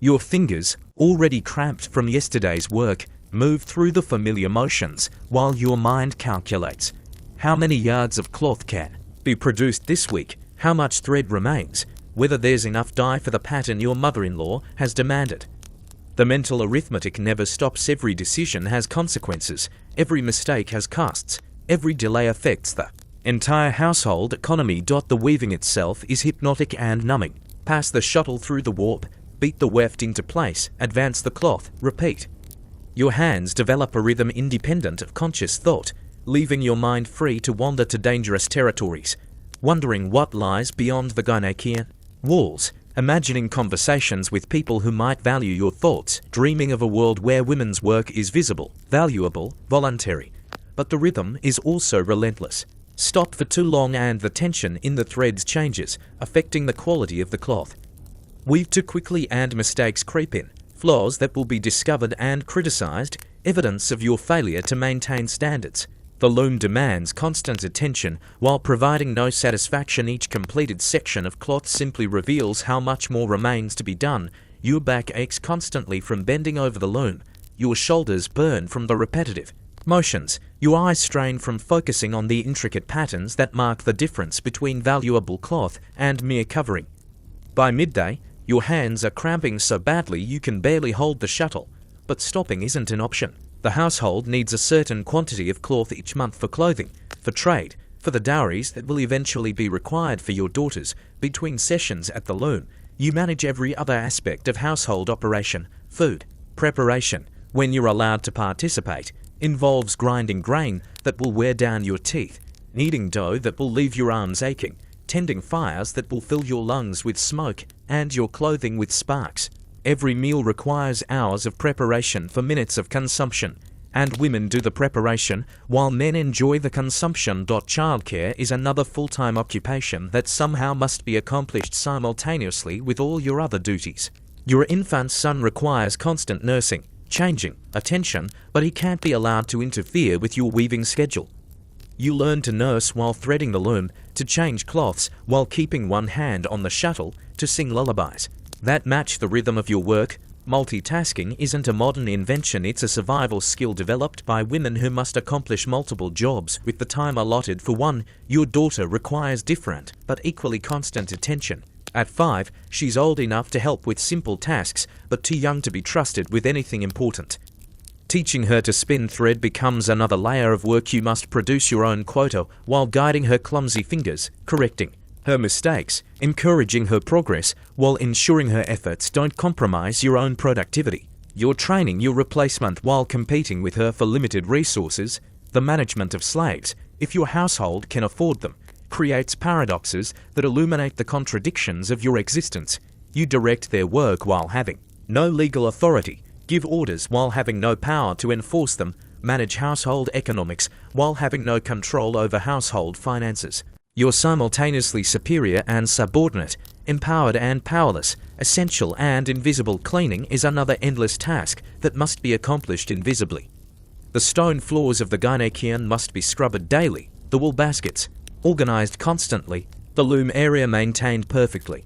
Your fingers, already cramped from yesterday's work, move through the familiar motions, while your mind calculates how many yards of cloth can be produced this week, how much thread remains, whether there's enough dye for the pattern your mother-in-law has demanded. The mental arithmetic never stops. Every decision has consequences, every mistake has costs, every delay affects the Entire household economy. The weaving itself is hypnotic and numbing. Pass the shuttle through the warp, beat the weft into place, advance the cloth, repeat. Your hands develop a rhythm independent of conscious thought, leaving your mind free to wander to dangerous territories, wondering what lies beyond the Gynecian walls, imagining conversations with people who might value your thoughts, dreaming of a world where women's work is visible, valuable, voluntary. But the rhythm is also relentless. Stop for too long and the tension in the threads changes, affecting the quality of the cloth. Weave too quickly and mistakes creep in, flaws that will be discovered and criticized, evidence of your failure to maintain standards. The loom demands constant attention while providing no satisfaction. Each completed section of cloth simply reveals how much more remains to be done. Your back aches constantly from bending over the loom. Your shoulders burn from the repetitive motions. Your eyes strain from focusing on the intricate patterns that mark the difference between valuable cloth and mere covering. By midday, your hands are cramping so badly you can barely hold the shuttle, but stopping isn't an option. The household needs a certain quantity of cloth each month for clothing, for trade, for the dowries that will eventually be required for your daughters. Between sessions at the loom, you manage every other aspect of household operation. Food preparation, when you're allowed to participate, involves grinding grain that will wear down your teeth, kneading dough that will leave your arms aching, tending fires that will fill your lungs with smoke and your clothing with sparks. Every meal requires hours of preparation for minutes of consumption, and women do the preparation while men enjoy the consumption. Childcare is another full-time occupation that somehow must be accomplished simultaneously with all your other duties. Your infant son requires constant nursing, changing, attention, but he can't be allowed to interfere with your weaving schedule. You learn to nurse while threading the loom, to change cloths while keeping one hand on the shuttle, to sing lullabies that match the rhythm of your work. Multitasking isn't a modern invention, it's a survival skill developed by women who must accomplish multiple jobs with the time allotted for one. Your daughter requires different but equally constant attention. At 5, she's old enough to help with simple tasks, but too young to be trusted with anything important. Teaching her to spin thread becomes another layer of work. You must produce your own quota while guiding her clumsy fingers, correcting her mistakes, encouraging her progress, while ensuring her efforts don't compromise your own productivity. You're training your replacement while competing with her for limited resources. The management of slaves, if your household can afford them, creates paradoxes that illuminate the contradictions of your existence. You direct their work while having no legal authority, give orders while having no power to enforce them, manage household economics while having no control over household finances. You're simultaneously superior and subordinate, empowered and powerless, essential and invisible. Cleaning is another endless task that must be accomplished invisibly. The stone floors of the Gynecian must be scrubbed daily, the wool baskets organized constantly, the loom area maintained perfectly.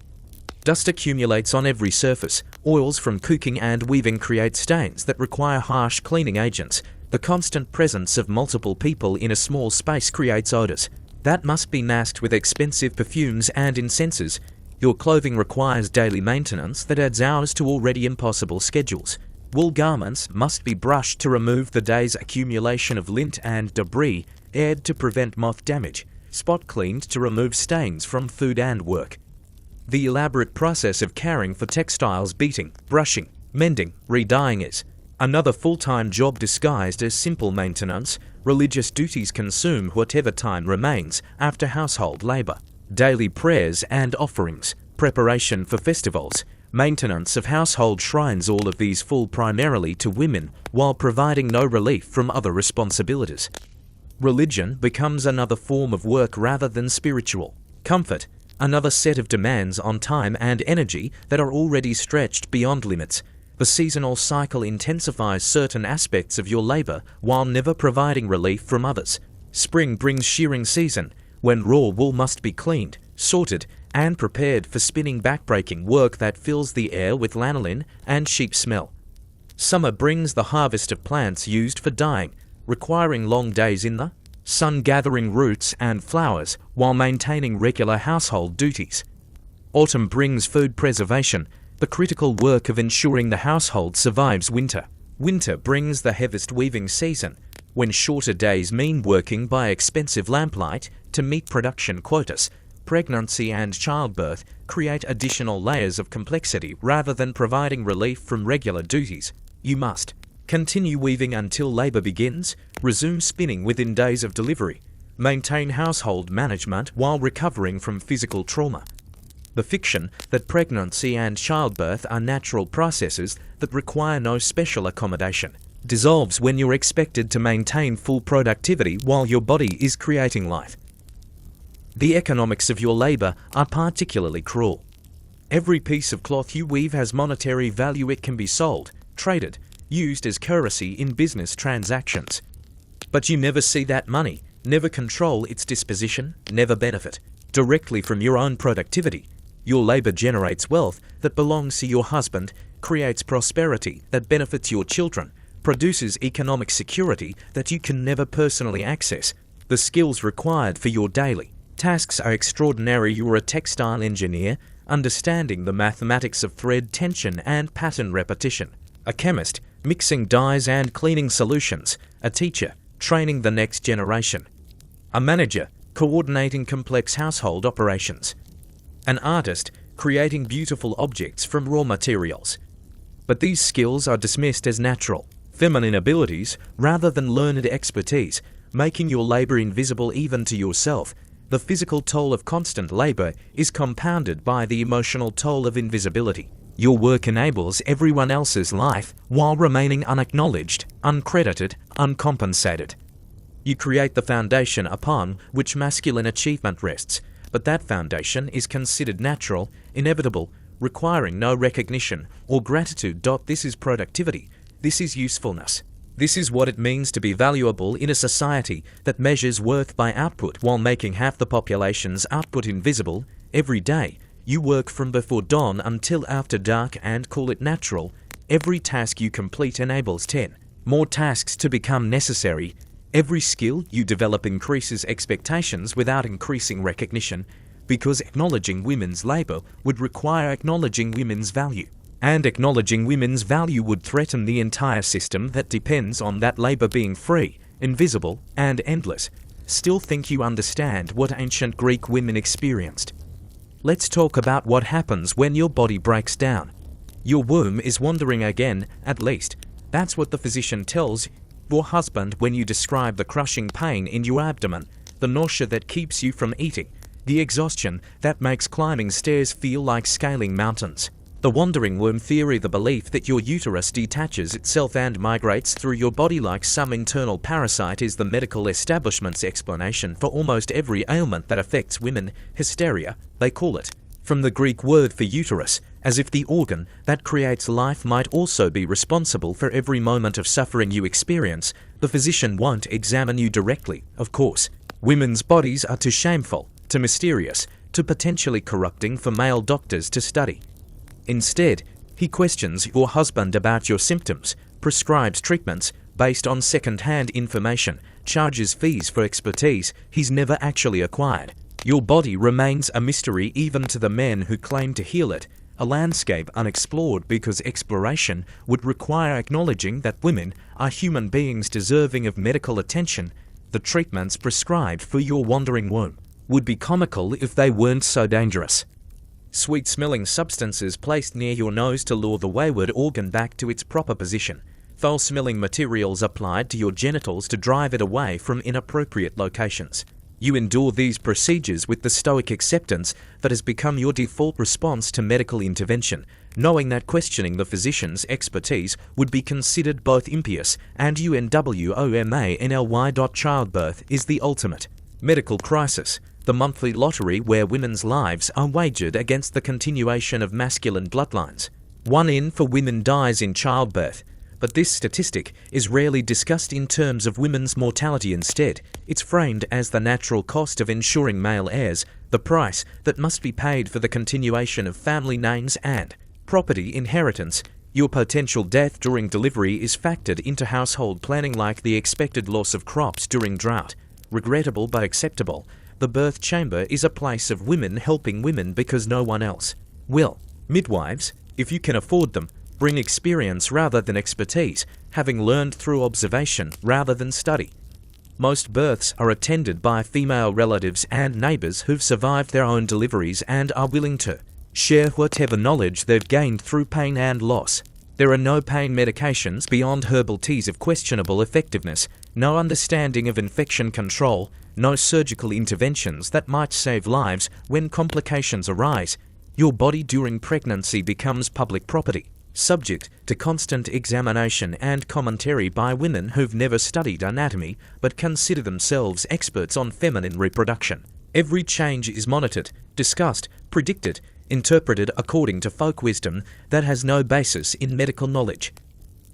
Dust accumulates on every surface. Oils from cooking and weaving create stains that require harsh cleaning agents. The constant presence of multiple people in a small space creates odors that must be masked with expensive perfumes and incenses. Your clothing requires daily maintenance that adds hours to already impossible schedules. Wool garments must be brushed to remove the day's accumulation of lint and debris, aired to prevent moth damage, spot cleaned to remove stains from food and work. The elaborate process of caring for textiles, beating, brushing, mending, re-dyeing is another full-time job disguised as simple maintenance. Religious duties consume whatever time remains after household labor. Daily prayers and offerings, preparation for festivals, maintenance of household shrines, all of these fall primarily to women while providing no relief from other responsibilities. Religion becomes another form of work rather than spiritual. Comfort, another set of demands on time and energy that are already stretched beyond limits. The seasonal cycle intensifies certain aspects of your labor while never providing relief from others. Spring brings shearing season, when raw wool must be cleaned, sorted, and prepared for spinning, backbreaking work that fills the air with lanolin and sheep smell. Summer brings the harvest of plants used for dyeing, requiring long days in the sun, gathering roots and flowers while maintaining regular household duties. Autumn brings food preservation, the critical work of ensuring the household survives winter. Winter brings the heaviest weaving season, When shorter days mean working by expensive lamplight to meet production quotas, pregnancy and childbirth create additional layers of complexity rather than providing relief from regular duties. You must continue weaving until labor begins, resume spinning within days of delivery, maintain household management while recovering from physical trauma. The fiction that pregnancy and childbirth are natural processes that require no special accommodation dissolves when you're expected to maintain full productivity while your body is creating life. The economics of your labor are particularly cruel. Every piece of cloth you weave has monetary value. It can be sold, traded, used as currency in business transactions. But you never see that money, never control its disposition, never benefit directly from your own productivity. Your labor generates wealth that belongs to your husband, creates prosperity that benefits your children, produces economic security that you can never personally access. The skills required for your daily tasks are extraordinary. You are a textile engineer, understanding the mathematics of thread tension and pattern repetition. A chemist, mixing dyes and cleaning solutions. A teacher, training the next generation. A manager, coordinating complex household operations. An artist, creating beautiful objects from raw materials. But these skills are dismissed as natural, feminine abilities rather than learned expertise, making your labor invisible even to yourself. The physical toll of constant labor is compounded by the emotional toll of invisibility. Your work enables everyone else's life while remaining unacknowledged, uncredited, uncompensated. You create the foundation upon which masculine achievement rests, but that foundation is considered natural, inevitable, requiring no recognition or gratitude. This is productivity. This is usefulness. This is what it means to be valuable in a society that measures worth by output while making half the population's output invisible. Every day, you work from before dawn until after dark and call it natural. Every task you complete enables 10 more tasks to become necessary. Every skill you develop increases expectations without increasing recognition, because acknowledging women's labor would require acknowledging women's value. And acknowledging women's value would threaten the entire system that depends on that labor being free, invisible, and endless. Still think you understand what ancient Greek women experienced? Let's talk about what happens when your body breaks down. Your womb is wandering again, at least. That's what the physician tells your husband when you describe the crushing pain in your abdomen, the nausea that keeps you from eating, the exhaustion that makes climbing stairs feel like scaling mountains. The wandering womb theory, the belief that your uterus detaches itself and migrates through your body like some internal parasite, is the medical establishment's explanation for almost every ailment that affects women. Hysteria, they call it, from the Greek word for uterus, as if the organ that creates life might also be responsible for every moment of suffering you experience. The physician won't examine you directly, of course. Women's bodies are too shameful, too mysterious, too potentially corrupting for male doctors to study. Instead, he questions your husband about your symptoms, prescribes treatments based on second-hand information, charges fees for expertise he's never actually acquired. Your body remains a mystery even to the men who claim to heal it, a landscape unexplored because exploration would require acknowledging that women are human beings deserving of medical attention. The treatments prescribed for your wandering womb would be comical if they weren't so dangerous. Sweet-smelling substances placed near your nose to lure the wayward organ back to its proper position. Foul-smelling materials applied to your genitals to drive it away from inappropriate locations. You endure these procedures with the stoic acceptance that has become your default response to medical intervention, knowing that questioning the physician's expertise would be considered both impious and unwomanly. Childbirth is the ultimate medical crisis, the monthly lottery where women's lives are wagered against the continuation of masculine bloodlines. 1 in 4 women dies in childbirth, but this statistic is rarely discussed in terms of women's mortality. Instead, it's framed as the natural cost of ensuring male heirs, the price that must be paid for the continuation of family names and property inheritance. Your potential death during delivery is factored into household planning like the expected loss of crops during drought. Regrettable but acceptable. The birth chamber is a place of women helping women because no one else will. Midwives, if you can afford them, bring experience rather than expertise, having learned through observation rather than study. Most births are attended by female relatives and neighbors who've survived their own deliveries and are willing to share whatever knowledge they've gained through pain and loss. There are no pain medications beyond herbal teas of questionable effectiveness, no understanding of infection control, no surgical interventions that might save lives when complications arise. Your body during pregnancy becomes public property, subject to constant examination and commentary by women who've never studied anatomy but consider themselves experts on feminine reproduction. Every change is monitored, discussed, predicted, interpreted according to folk wisdom that has no basis in medical knowledge.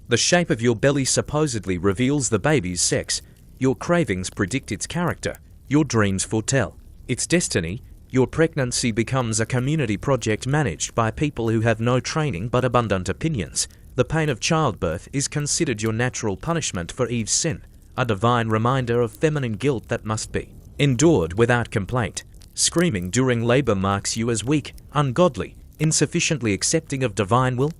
The shape of your belly supposedly reveals the baby's sex. Your cravings predict its character. Your dreams foretell its destiny. Your pregnancy becomes a community project managed by people who have no training but abundant opinions. The pain of childbirth is considered your natural punishment for Eve's sin, a divine reminder of feminine guilt that must be endured without complaint. Screaming during labor marks you as weak, ungodly, insufficiently accepting of divine will.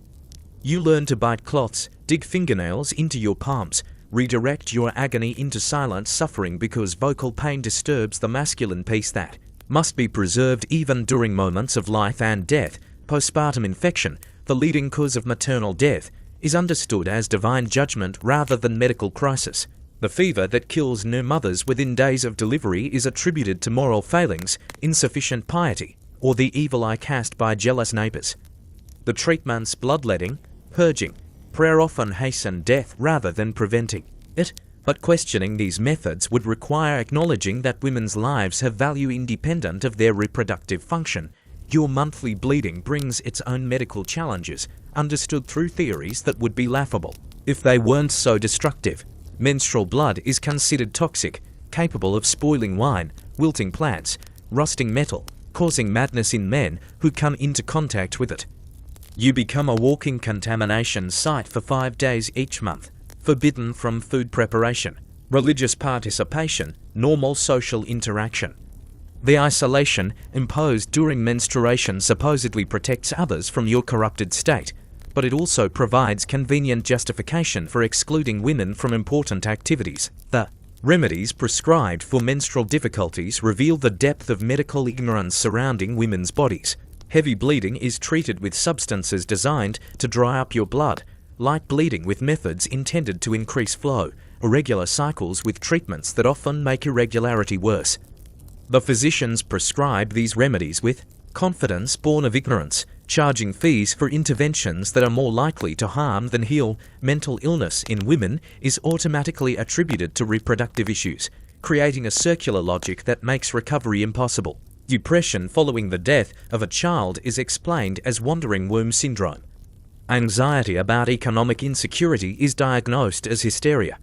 You learn to bite cloths, dig fingernails into your palms, redirect your agony into silent suffering because vocal pain disturbs the masculine peace that must be preserved even during moments of life and death. Postpartum infection, the leading cause of maternal death, is understood as divine judgment rather than medical crisis. The fever that kills new mothers within days of delivery is attributed to moral failings, insufficient piety, or the evil eye cast by jealous neighbors. The treatments bloodletting, purging, prayer often hasten death rather than preventing it. But questioning these methods would require acknowledging that women's lives have value independent of their reproductive function. Your monthly bleeding brings its own medical challenges, understood through theories that would be laughable if they weren't so destructive. Menstrual blood is considered toxic, capable of spoiling wine, wilting plants, rusting metal, causing madness in men who come into contact with it. You become a walking contamination site for 5 days each month. Forbidden from food preparation, religious participation, normal social interaction. The isolation imposed during menstruation supposedly protects others from your corrupted state, but it also provides convenient justification for excluding women from important activities. The remedies prescribed for menstrual difficulties reveal the depth of medical ignorance surrounding women's bodies. Heavy bleeding is treated with substances designed to dry up your blood, light bleeding with methods intended to increase flow, irregular cycles with treatments that often make irregularity worse. The physicians prescribe these remedies with confidence born of ignorance, charging fees for interventions that are more likely to harm than heal. Mental illness in women is automatically attributed to reproductive issues, creating a circular logic that makes recovery impossible. Depression following the death of a child is explained as wandering womb syndrome. Anxiety about economic insecurity is diagnosed as hysteria.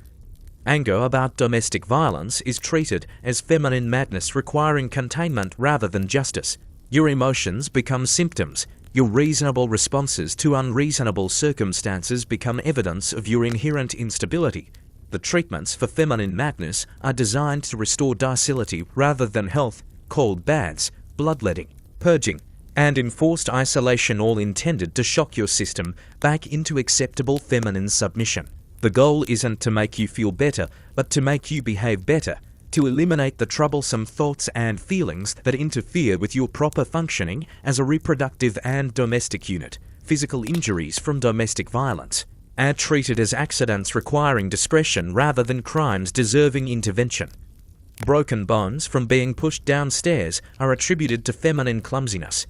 Anger about domestic violence is treated as feminine madness requiring containment rather than justice. Your emotions become symptoms. Your reasonable responses to unreasonable circumstances become evidence of your inherent instability. The treatments for feminine madness are designed to restore docility rather than health, called baths, bloodletting, purging, and enforced isolation, all intended to shock your system back into acceptable feminine submission. The goal isn't to make you feel better, but to make you behave better, to eliminate the troublesome thoughts and feelings that interfere with your proper functioning as a reproductive and domestic unit. Physical injuries from domestic violence are treated as accidents requiring discretion rather than crimes deserving intervention. Broken bones from being pushed downstairs are attributed to feminine clumsiness.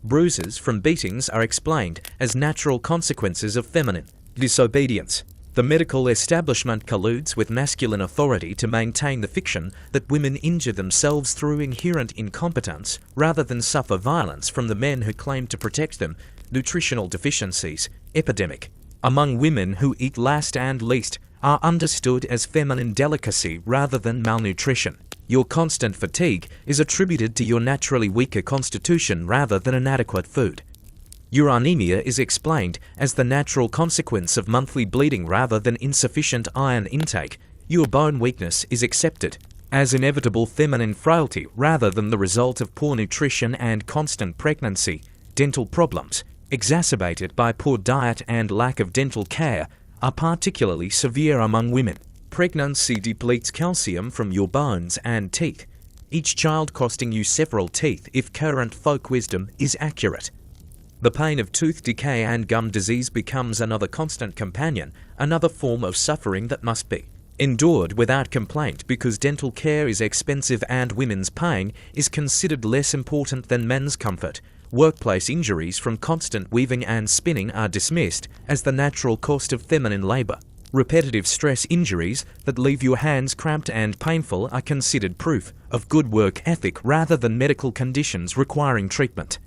Bruises from beatings are explained as natural consequences of feminine disobedience. The medical establishment colludes with masculine authority to maintain the fiction that women injure themselves through inherent incompetence rather than suffer violence from the men who claim to protect them. Nutritional deficiencies, epidemic, among women who eat last and least, are understood as feminine delicacy rather than malnutrition. Your constant fatigue is attributed to your naturally weaker constitution rather than inadequate food. Your anemia is explained as the natural consequence of monthly bleeding rather than insufficient iron intake. Your bone weakness is accepted as inevitable feminine frailty rather than the result of poor nutrition and constant pregnancy. Dental problems, exacerbated by poor diet and lack of dental care, are particularly severe among women. Pregnancy depletes calcium from your bones and teeth, each child costing you several teeth if current folk wisdom is accurate. The pain of tooth decay and gum disease becomes another constant companion, another form of suffering that must be endured without complaint because dental care is expensive and women's pain is considered less important than men's comfort. Workplace injuries from constant weaving and spinning are dismissed as the natural cost of feminine labor. Repetitive stress injuries that leave your hands cramped and painful are considered proof of good work ethic rather than medical conditions requiring treatment.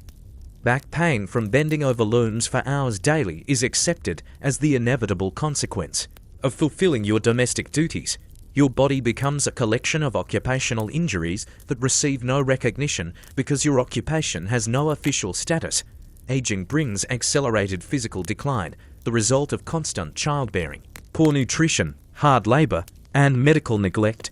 Back pain from bending over looms for hours daily is accepted as the inevitable consequence of fulfilling your domestic duties. Your body becomes a collection of occupational injuries that receive no recognition because your occupation has no official status. Aging brings accelerated physical decline, the result of constant childbearing, poor nutrition, hard labor, and medical neglect.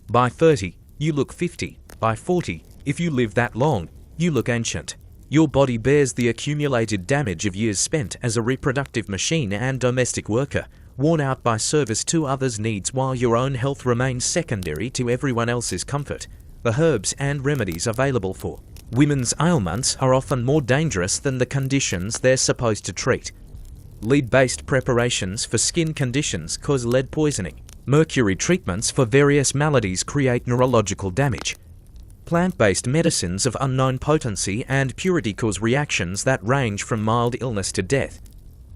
By 30, you look 50. By 40, if you live that long, you look ancient. Your body bears the accumulated damage of years spent as a reproductive machine and domestic worker, worn out by service to others' needs while your own health remains secondary to everyone else's comfort. The herbs and remedies available for women's ailments are often more dangerous than the conditions they're supposed to treat. Lead-based preparations for skin conditions cause lead poisoning. Mercury treatments for various maladies create neurological damage. Plant-based medicines of unknown potency and purity cause reactions that range from mild illness to death.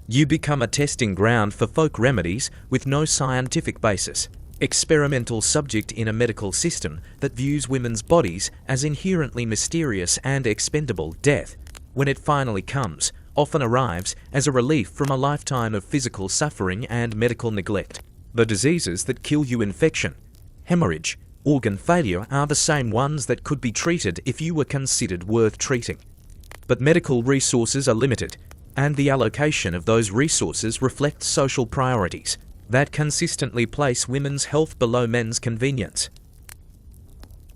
You become a testing ground for folk remedies with no scientific basis. Experimental subject in a medical system that views women's bodies as inherently mysterious and expendable. Death, when it finally comes, often arrives as a relief from a lifetime of physical suffering and medical neglect. The diseases that kill you, infection, hemorrhage, organ failure, are the same ones that could be treated if you were considered worth treating. But medical resources are limited, and the allocation of those resources reflects social priorities that consistently place women's health below men's convenience.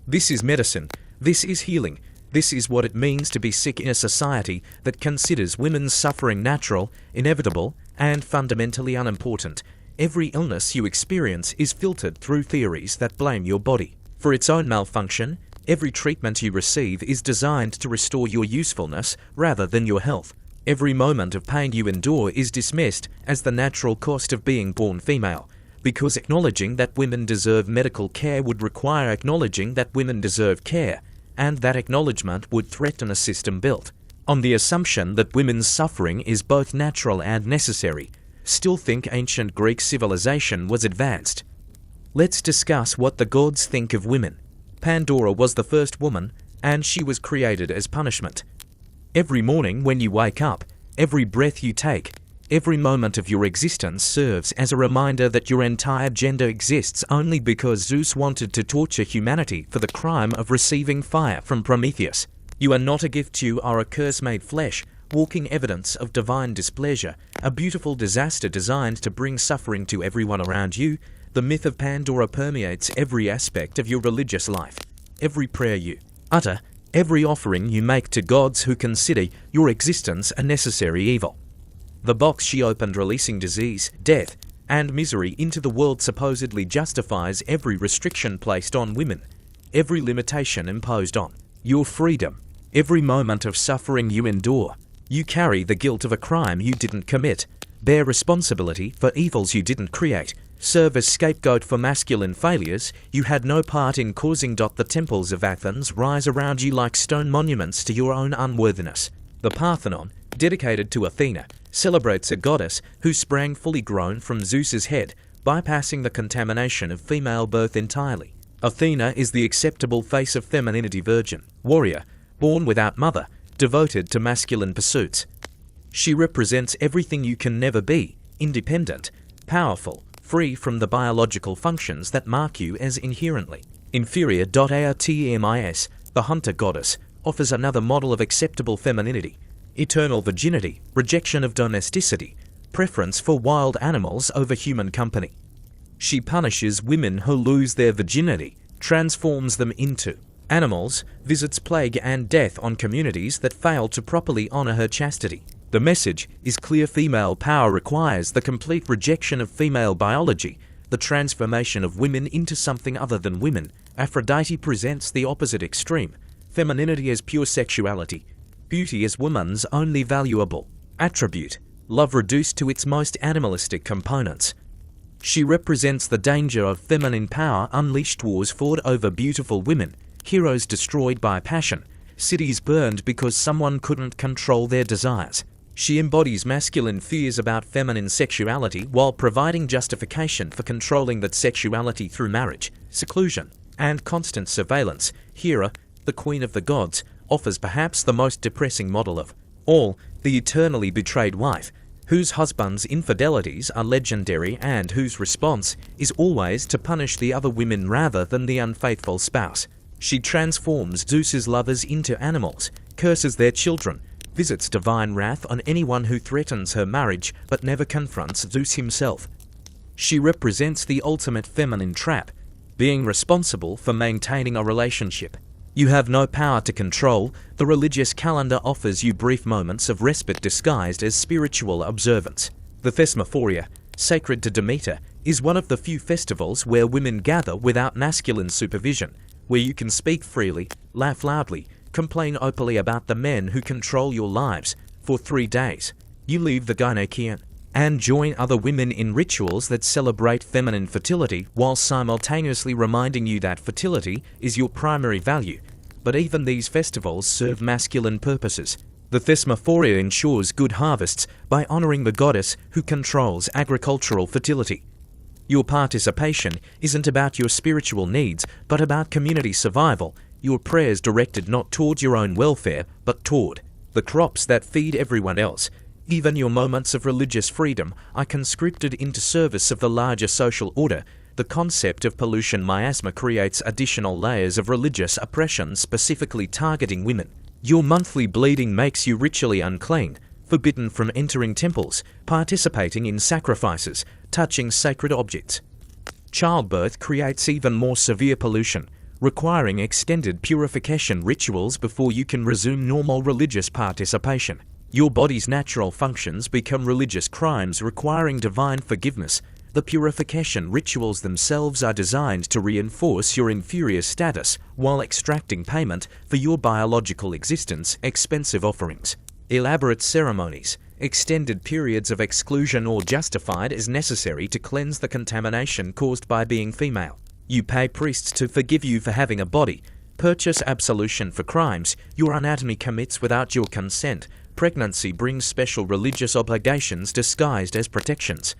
This is medicine. This is healing. This is what it means to be sick in a society that considers women's suffering natural, inevitable, and fundamentally unimportant. Every illness you experience is filtered through theories that blame your body for its own malfunction. Every treatment you receive is designed to restore your usefulness rather than your health. Every moment of pain you endure is dismissed as the natural cost of being born female, because acknowledging that women deserve medical care would require acknowledging that women deserve care, and that acknowledgement would threaten a system built on the assumption that women's suffering is both natural and necessary. Still think ancient Greek civilization was advanced. Let's discuss what the gods think of women. Pandora was the first woman, and she was created as punishment. Every morning when you wake up, every breath you take, every moment of your existence serves as a reminder that your entire gender exists only because Zeus wanted to torture humanity for the crime of receiving fire from Prometheus. You are not a gift, you are a curse made flesh, walking evidence of divine displeasure, a beautiful disaster designed to bring suffering to everyone around you. The myth of Pandora permeates every aspect of your religious life. Every prayer you utter, every offering you make to gods who consider your existence a necessary evil. The box she opened releasing disease, death, and misery into the world supposedly justifies every restriction placed on women, every limitation imposed on your freedom, every moment of suffering you endure. You carry the guilt of a crime you didn't commit, bear responsibility for evils you didn't create, serve as scapegoat for masculine failures you had no part in causing. The temples of Athens rise around you like stone monuments to your own unworthiness. The Parthenon, dedicated to Athena, celebrates a goddess who sprang fully grown from Zeus's head, bypassing the contamination of female birth entirely. Athena is the acceptable face of femininity, virgin, warrior, born without mother, devoted to masculine pursuits. She represents everything you can never be: independent, powerful, free from the biological functions that mark you as inherently inferior. Artemis, the hunter goddess, offers another model of acceptable femininity: eternal virginity, rejection of domesticity, preference for wild animals over human company. She punishes women who lose their virginity, transforms them into animals, visits plague and death on communities that fail to properly honor her chastity. The message is clear: female power requires the complete rejection of female biology, the transformation of women into something other than women. Aphrodite presents the opposite extreme: femininity as pure sexuality, beauty as woman's only valuable attribute, love reduced to its most animalistic components. She represents the danger of feminine power unleashed, wars fought over beautiful women, heroes destroyed by passion, cities burned because someone couldn't control their desires. She embodies masculine fears about feminine sexuality while providing justification for controlling that sexuality through marriage, seclusion, and constant surveillance. Hera, the queen of the gods, offers perhaps the most depressing model of all, the eternally betrayed wife, whose husband's infidelities are legendary and whose response is always to punish the other women rather than the unfaithful spouse. She transforms Zeus's lovers into animals, curses their children, visits divine wrath on anyone who threatens her marriage, but never confronts Zeus himself. She represents the ultimate feminine trap, being responsible for maintaining a relationship you have no power to control. The religious calendar offers you brief moments of respite disguised as spiritual observance. The Thesmophoria, sacred to Demeter, is one of the few festivals where women gather without masculine supervision, where you can speak freely, laugh loudly, complain openly about the men who control your lives. For 3 days, you leave the Gyneikion and join other women in rituals that celebrate feminine fertility while simultaneously reminding you that fertility is your primary value. But even these festivals serve masculine purposes. The Thesmophoria ensures good harvests by honoring the goddess who controls agricultural fertility. Your participation isn't about your spiritual needs, but about community survival. Your prayers directed not toward your own welfare, but toward the crops that feed everyone else. Even your moments of religious freedom are conscripted into service of the larger social order. The concept of pollution miasma creates additional layers of religious oppression specifically targeting women. Your monthly bleeding makes you ritually unclean, forbidden from entering temples, participating in sacrifices, touching sacred objects. Childbirth creates even more severe pollution, requiring extended purification rituals before you can resume normal religious participation. Your body's natural functions become religious crimes requiring divine forgiveness. The purification rituals themselves are designed to reinforce your inferior status while extracting payment for your biological existence. Expensive offerings, elaborate ceremonies, extended periods of exclusion are justified as necessary to cleanse the contamination caused by being female. You pay priests to forgive you for having a body, purchase absolution for crimes your anatomy commits without your consent. Pregnancy brings special religious obligations disguised as protections.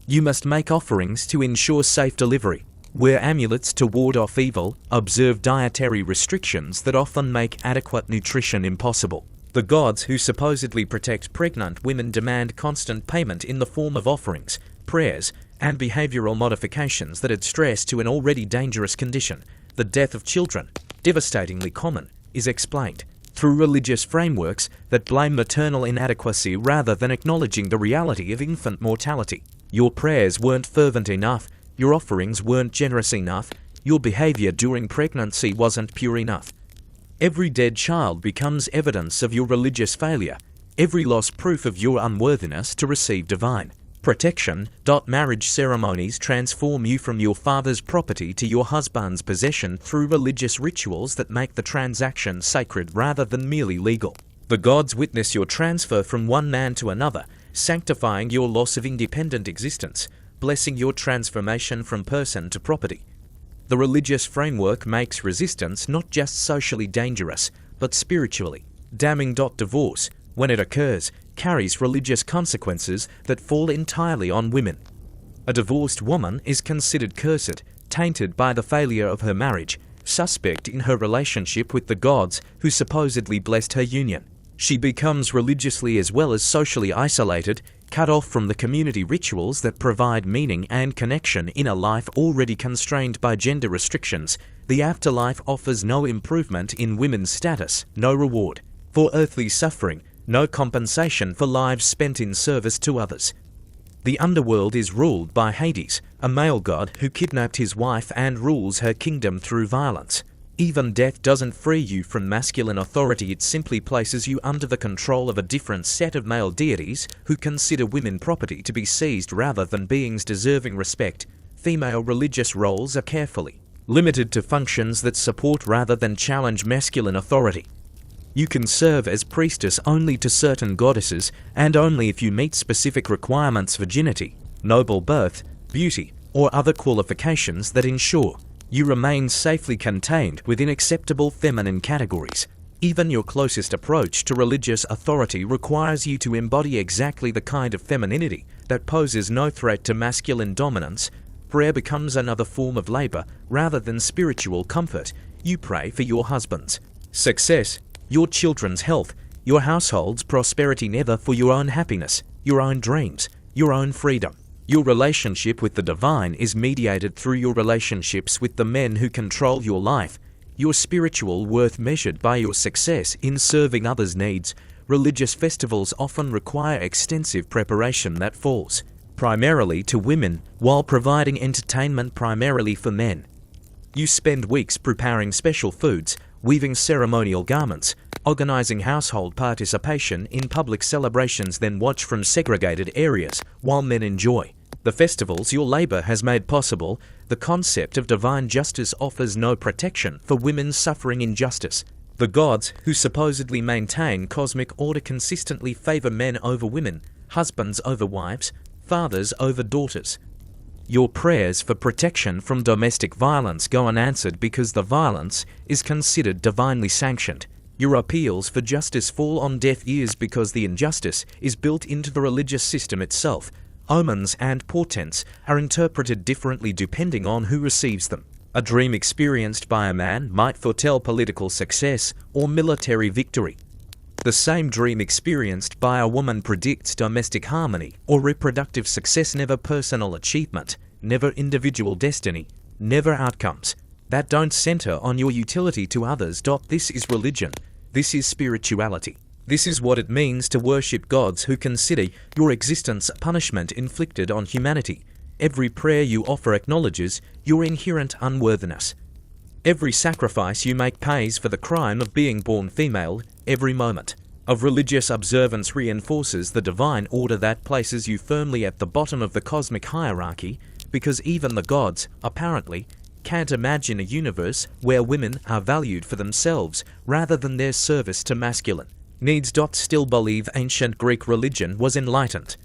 You must make offerings to ensure safe delivery, wear amulets to ward off evil, observe dietary restrictions that often make adequate nutrition impossible. The gods who supposedly protect pregnant women demand constant payment in the form of offerings, prayers, and behavioral modifications that add stress to an already dangerous condition. The death of children, devastatingly common, is explained through religious frameworks that blame maternal inadequacy rather than acknowledging the reality of infant mortality. Your prayers weren't fervent enough, your offerings weren't generous enough, your behavior during pregnancy wasn't pure enough. Every dead child becomes evidence of your religious failure, every loss proof of your unworthiness to receive divine protection. Marriage ceremonies transform you from your father's property to your husband's possession through religious rituals that make the transaction sacred rather than merely legal. The gods witness your transfer from one man to another, sanctifying your loss of independent existence, blessing your transformation from person to property. The religious framework makes resistance not just socially dangerous, but spiritually damning. Divorce, when it occurs, carries religious consequences that fall entirely on women. A divorced woman is considered cursed, tainted by the failure of her marriage, suspect in her relationship with the gods who supposedly blessed her union. She becomes religiously as well as socially isolated, cut off from the community rituals that provide meaning and connection in a life already constrained by gender restrictions. The afterlife offers no improvement in women's status, no reward for earthly suffering, no compensation for lives spent in service to others. The underworld is ruled by Hades, a male god who kidnapped his wife and rules her kingdom through violence. Even death doesn't free you from masculine authority, it simply places you under the control of a different set of male deities who consider women property to be seized rather than beings deserving respect. Female religious roles are carefully limited to functions that support rather than challenge masculine authority. You can serve as priestess only to certain goddesses, and only if you meet specific requirements: virginity, noble birth, beauty, or other qualifications that ensure you remain safely contained within acceptable feminine categories. Even your closest approach to religious authority requires you to embody exactly the kind of femininity that poses no threat to masculine dominance. Prayer becomes another form of labor rather than spiritual comfort. You pray for your husband's success, your children's health, your household's prosperity, never for your own happiness, your own dreams, your own freedom. Your relationship with the divine is mediated through your relationships with the men who control your life. Your spiritual worth measured by your success in serving others' needs. Religious festivals often require extensive preparation that falls primarily to women, while providing entertainment primarily for men. You spend weeks preparing special foods, weaving ceremonial garments, organizing household participation in public celebrations, then watch from segregated areas while men enjoy the festivals your labor has made possible. The concept of divine justice offers no protection for women suffering injustice. The gods who supposedly maintain cosmic order consistently favor men over women, husbands over wives, fathers over daughters. Your prayers for protection from domestic violence go unanswered because the violence is considered divinely sanctioned. Your appeals for justice fall on deaf ears because the injustice is built into the religious system itself. Omens and portents are interpreted differently depending on who receives them. A dream experienced by a man might foretell political success or military victory. The same dream experienced by a woman predicts domestic harmony or reproductive success, never personal achievement, never individual destiny, never outcomes that don't center on your utility to others. This is religion. This is spirituality. This is what it means to worship gods who consider your existence a punishment inflicted on humanity. Every prayer you offer acknowledges your inherent unworthiness. Every sacrifice you make pays for the crime of being born female. Every moment of religious observance reinforces the divine order that places you firmly at the bottom of the cosmic hierarchy, because even the gods, apparently, can't imagine a universe where women are valued for themselves rather than their service to masculine needs. Still believe ancient Greek religion was enlightened.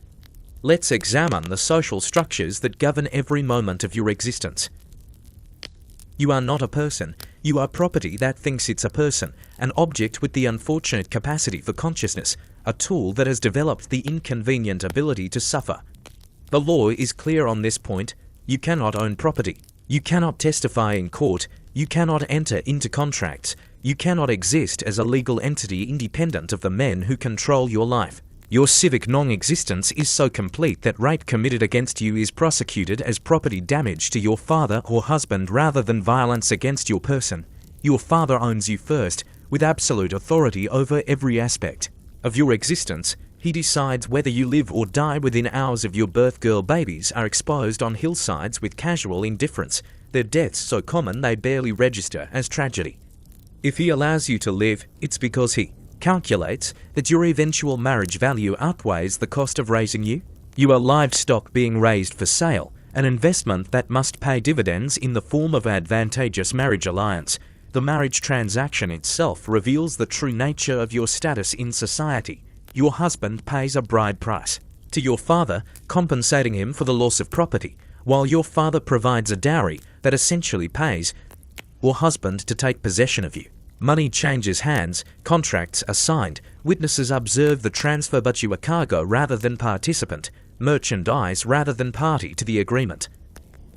Let's examine the social structures that govern every moment of your existence. You are not a person. You are property that thinks it's a person, an object with the unfortunate capacity for consciousness, a tool that has developed the inconvenient ability to suffer. The law is clear on this point. You cannot own property. You cannot testify in court. You cannot enter into contracts. You cannot exist as a legal entity independent of the men who control your life. Your civic non-existence is so complete that rape committed against you is prosecuted as property damage to your father or husband rather than violence against your person. Your father owns you first, with absolute authority over every aspect of your existence. He decides whether you live or die within hours of your birth. Girl babies are exposed on hillsides with casual indifference, their deaths so common they barely register as tragedy. If he allows you to live, it's because he calculates that your eventual marriage value outweighs the cost of raising you. You are livestock being raised for sale, an investment that must pay dividends in the form of advantageous marriage alliance. The marriage transaction itself reveals the true nature of your status in society. Your husband pays a bride price to your father, compensating him for the loss of property, while your father provides a dowry that essentially pays your husband to take possession of you. Money changes hands, contracts are signed, witnesses observe the transfer, but you are cargo rather than participant, merchandise rather than party to the agreement.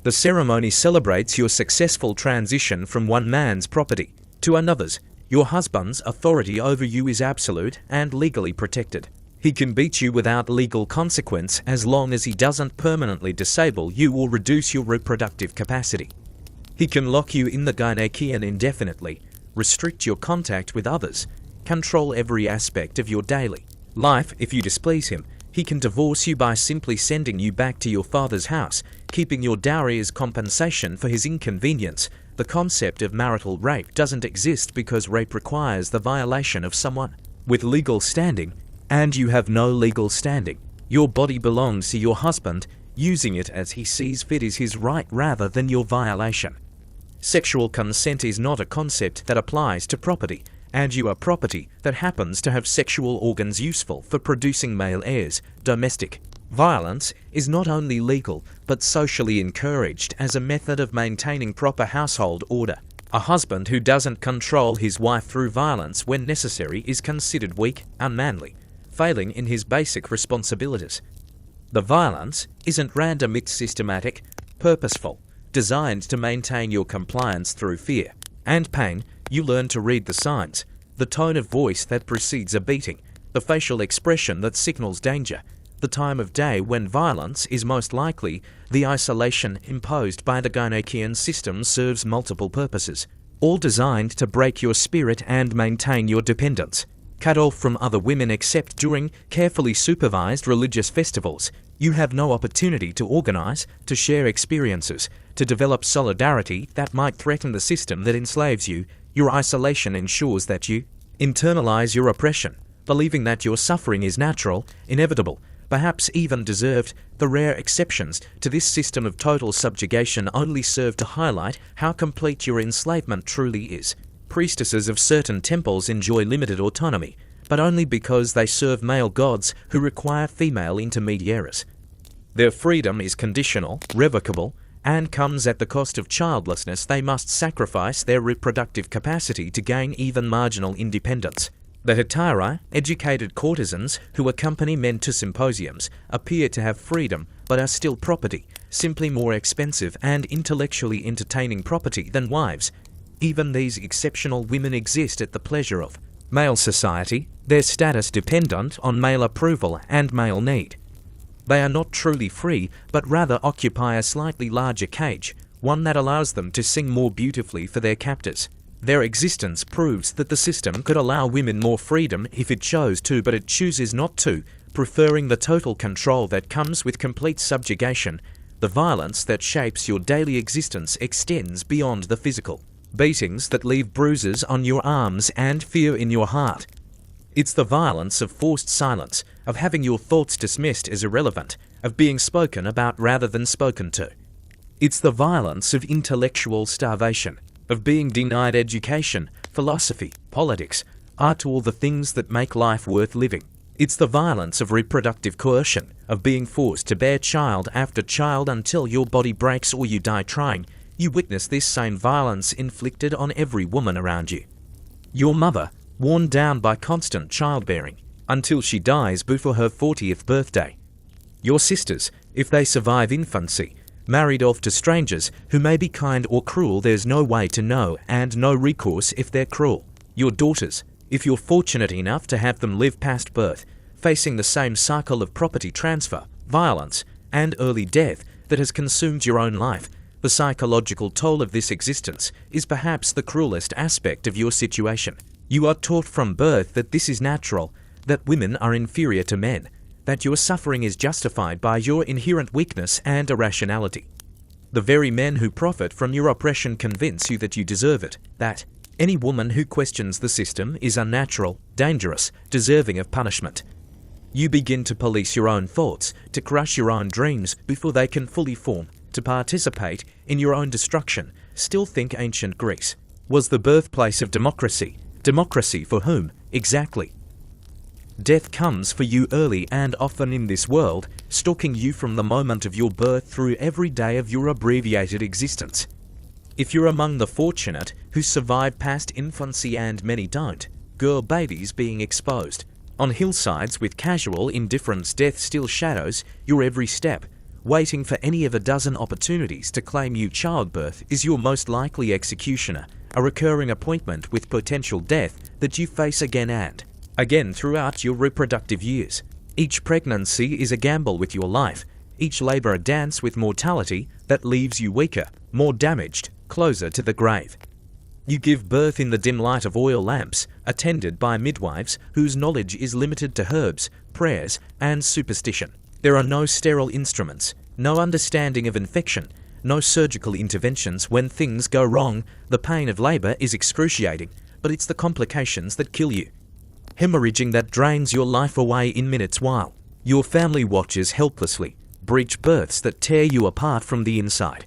The ceremony celebrates your successful transition from one man's property to another's. Your husband's authority over you is absolute and legally protected. He can beat you without legal consequence as long as he doesn't permanently disable you or reduce your reproductive capacity. He can lock you in the Gynaekean indefinitely, restrict your contact with others, control every aspect of your daily life. If you displease him, he can divorce you by simply sending you back to your father's house, keeping your dowry as compensation for his inconvenience. The concept of marital rape doesn't exist because rape requires the violation of someone with legal standing, and you have no legal standing. Your body belongs to your husband. Using it as he sees fit is his right rather than your violation. Sexual consent is not a concept that applies to property, and you are property that happens to have sexual organs useful for producing male heirs. Domestic violence is not only legal but socially encouraged as a method of maintaining proper household order. A husband who doesn't control his wife through violence when necessary is considered weak, unmanly, failing in his basic responsibilities. The violence isn't random, it's systematic, purposeful, designed to maintain your compliance through fear and pain. You learn to read the signs, the tone of voice that precedes a beating, the facial expression that signals danger, the time of day when violence is most likely. The isolation imposed by the Gynekian system serves multiple purposes, all designed to break your spirit and maintain your dependence. Cut off from other women except during carefully supervised religious festivals, you have no opportunity to organize, to share experiences, to develop solidarity that might threaten the system that enslaves you. Your isolation ensures that you internalize your oppression, believing that your suffering is natural, inevitable, perhaps even deserved. The rare exceptions to this system of total subjugation only serve to highlight how complete your enslavement truly is. Priestesses of certain temples enjoy limited autonomy, but only because they serve male gods who require female intermediaries. Their freedom is conditional, revocable, and comes at the cost of childlessness. They must sacrifice their reproductive capacity to gain even marginal independence. The hetairai, educated courtesans who accompany men to symposiums, appear to have freedom but are still property, simply more expensive and intellectually entertaining property than wives. Even these exceptional women exist at the pleasure of male society, their status dependent on male approval and male need. They are not truly free, but rather occupy a slightly larger cage, one that allows them to sing more beautifully for their captors. Their existence proves that the system could allow women more freedom if it chose to, but it chooses not to, preferring the total control that comes with complete subjugation. The violence that shapes your daily existence extends beyond the physical. Beatings that leave bruises on your arms and fear in your heart. It's the violence of forced silence, of having your thoughts dismissed as irrelevant, of being spoken about rather than spoken to. It's the violence of intellectual starvation, of being denied education, philosophy, politics, art, all the things that make life worth living. It's the violence of reproductive coercion, of being forced to bear child after child until your body breaks or you die trying. You witness this same violence inflicted on every woman around you. Your mother, worn down by constant childbearing, until she dies before her 40th birthday. Your sisters, if they survive infancy, married off to strangers who may be kind or cruel. There's no way to know, and no recourse if they're cruel. Your daughters, if you're fortunate enough to have them live past birth, facing the same cycle of property transfer, violence, and early death that has consumed your own life. The psychological toll of this existence is perhaps the cruelest aspect of your situation. You are taught from birth that this is natural, that women are inferior to men, that your suffering is justified by your inherent weakness and irrationality. The very men who profit from your oppression convince you that you deserve it, that any woman who questions the system is unnatural, dangerous, deserving of punishment. You begin to police your own thoughts, to crush your own dreams before they can fully form, to participate in your own destruction. Still think ancient Greece was the birthplace of democracy. Democracy for whom, exactly? Death comes for you early and often in this world, stalking you from the moment of your birth through every day of your abbreviated existence. If you're among the fortunate who survive past infancy, and many don't, girl babies being exposed on hillsides with casual indifference, death still shadows your every step, waiting for any of a dozen opportunities to claim you. Childbirth is your most likely executioner, a recurring appointment with potential death that you face again and again throughout your reproductive years. Each pregnancy is a gamble with your life, each labor a dance with mortality that leaves you weaker, more damaged, closer to the grave. You give birth in the dim light of oil lamps, attended by midwives whose knowledge is limited to herbs, prayers, and superstition. There are no sterile instruments, no understanding of infection, no surgical interventions when things go wrong. The pain of labor is excruciating, but it's the complications that kill you. Hemorrhaging that drains your life away in minutes while your family watches helplessly. Breech births that tear you apart from the inside.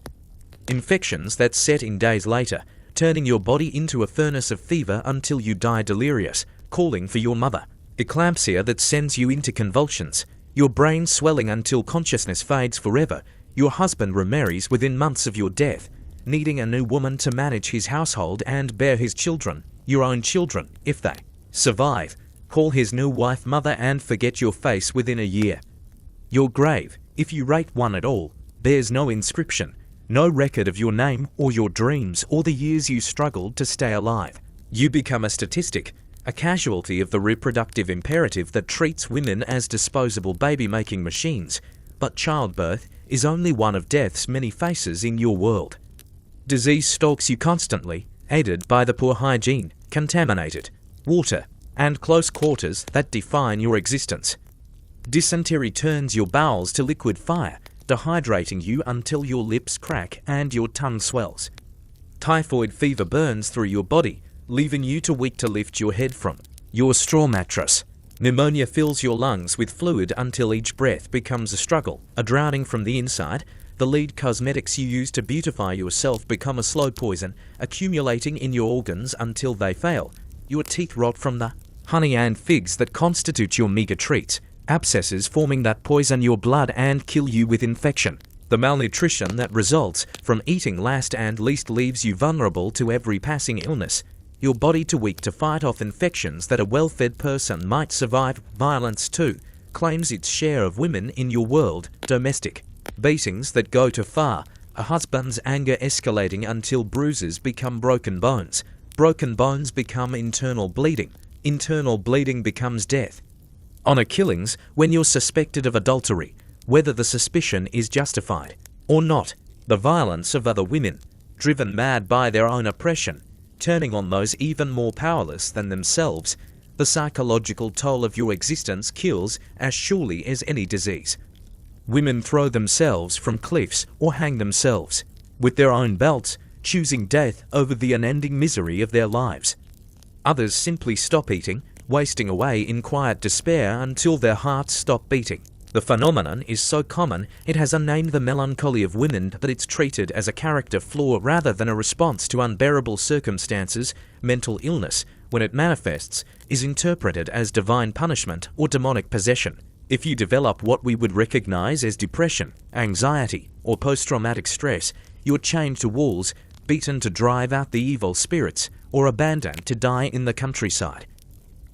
Infections that set in days later, turning your body into a furnace of fever until you die delirious, calling for your mother. Eclampsia that sends you into convulsions, your brain swelling until consciousness fades forever. Your husband remarries within months of your death, needing a new woman to manage his household and bear his children, your own children, if they survive. Call his new wife mother and forget your face within a year. Your grave, if you rate one at all, bears no inscription, no record of your name or your dreams or the years you struggled to stay alive. You become a statistic, a casualty of the reproductive imperative that treats women as disposable baby-making machines. But childbirth is only one of death's many faces in your world. Disease stalks you constantly, aided by the poor hygiene, contaminated water, and close quarters that define your existence. Dysentery turns your bowels to liquid fire, dehydrating you until your lips crack and your tongue swells. Typhoid fever burns through your body, leaving you too weak to lift your head from your straw mattress. Pneumonia fills your lungs with fluid until each breath becomes a struggle, a drowning from the inside. The lead cosmetics you use to beautify yourself become a slow poison, accumulating in your organs until they fail. Your teeth rot from the honey and figs that constitute your meager treats, abscesses forming that poison your blood and kill you with infection. The malnutrition that results from eating last and least leaves you vulnerable to every passing illness, your body too weak to fight off infections that a well-fed person might survive. Violence too claims its share of women in your world. Domestic beatings that go too far, a husband's anger escalating until bruises become broken bones. Broken bones become internal bleeding. Internal bleeding becomes death. Honor killings when you're suspected of adultery, whether the suspicion is justified or not. The violence of other women, driven mad by their own oppression, turning on those even more powerless than themselves. The psychological toll of your existence kills as surely as any disease. Women throw themselves from cliffs or hang themselves with their own belts, choosing death over the unending misery of their lives. Others simply stop eating, wasting away in quiet despair until their hearts stop beating. The phenomenon is so common it has unnamed the melancholy of women that it's treated as a character flaw rather than a response to unbearable circumstances. Mental illness, when it manifests, is interpreted as divine punishment or demonic possession. If you develop what we would recognize as depression, anxiety, or post-traumatic stress, you're chained to walls, beaten to drive out the evil spirits, or abandoned to die in the countryside.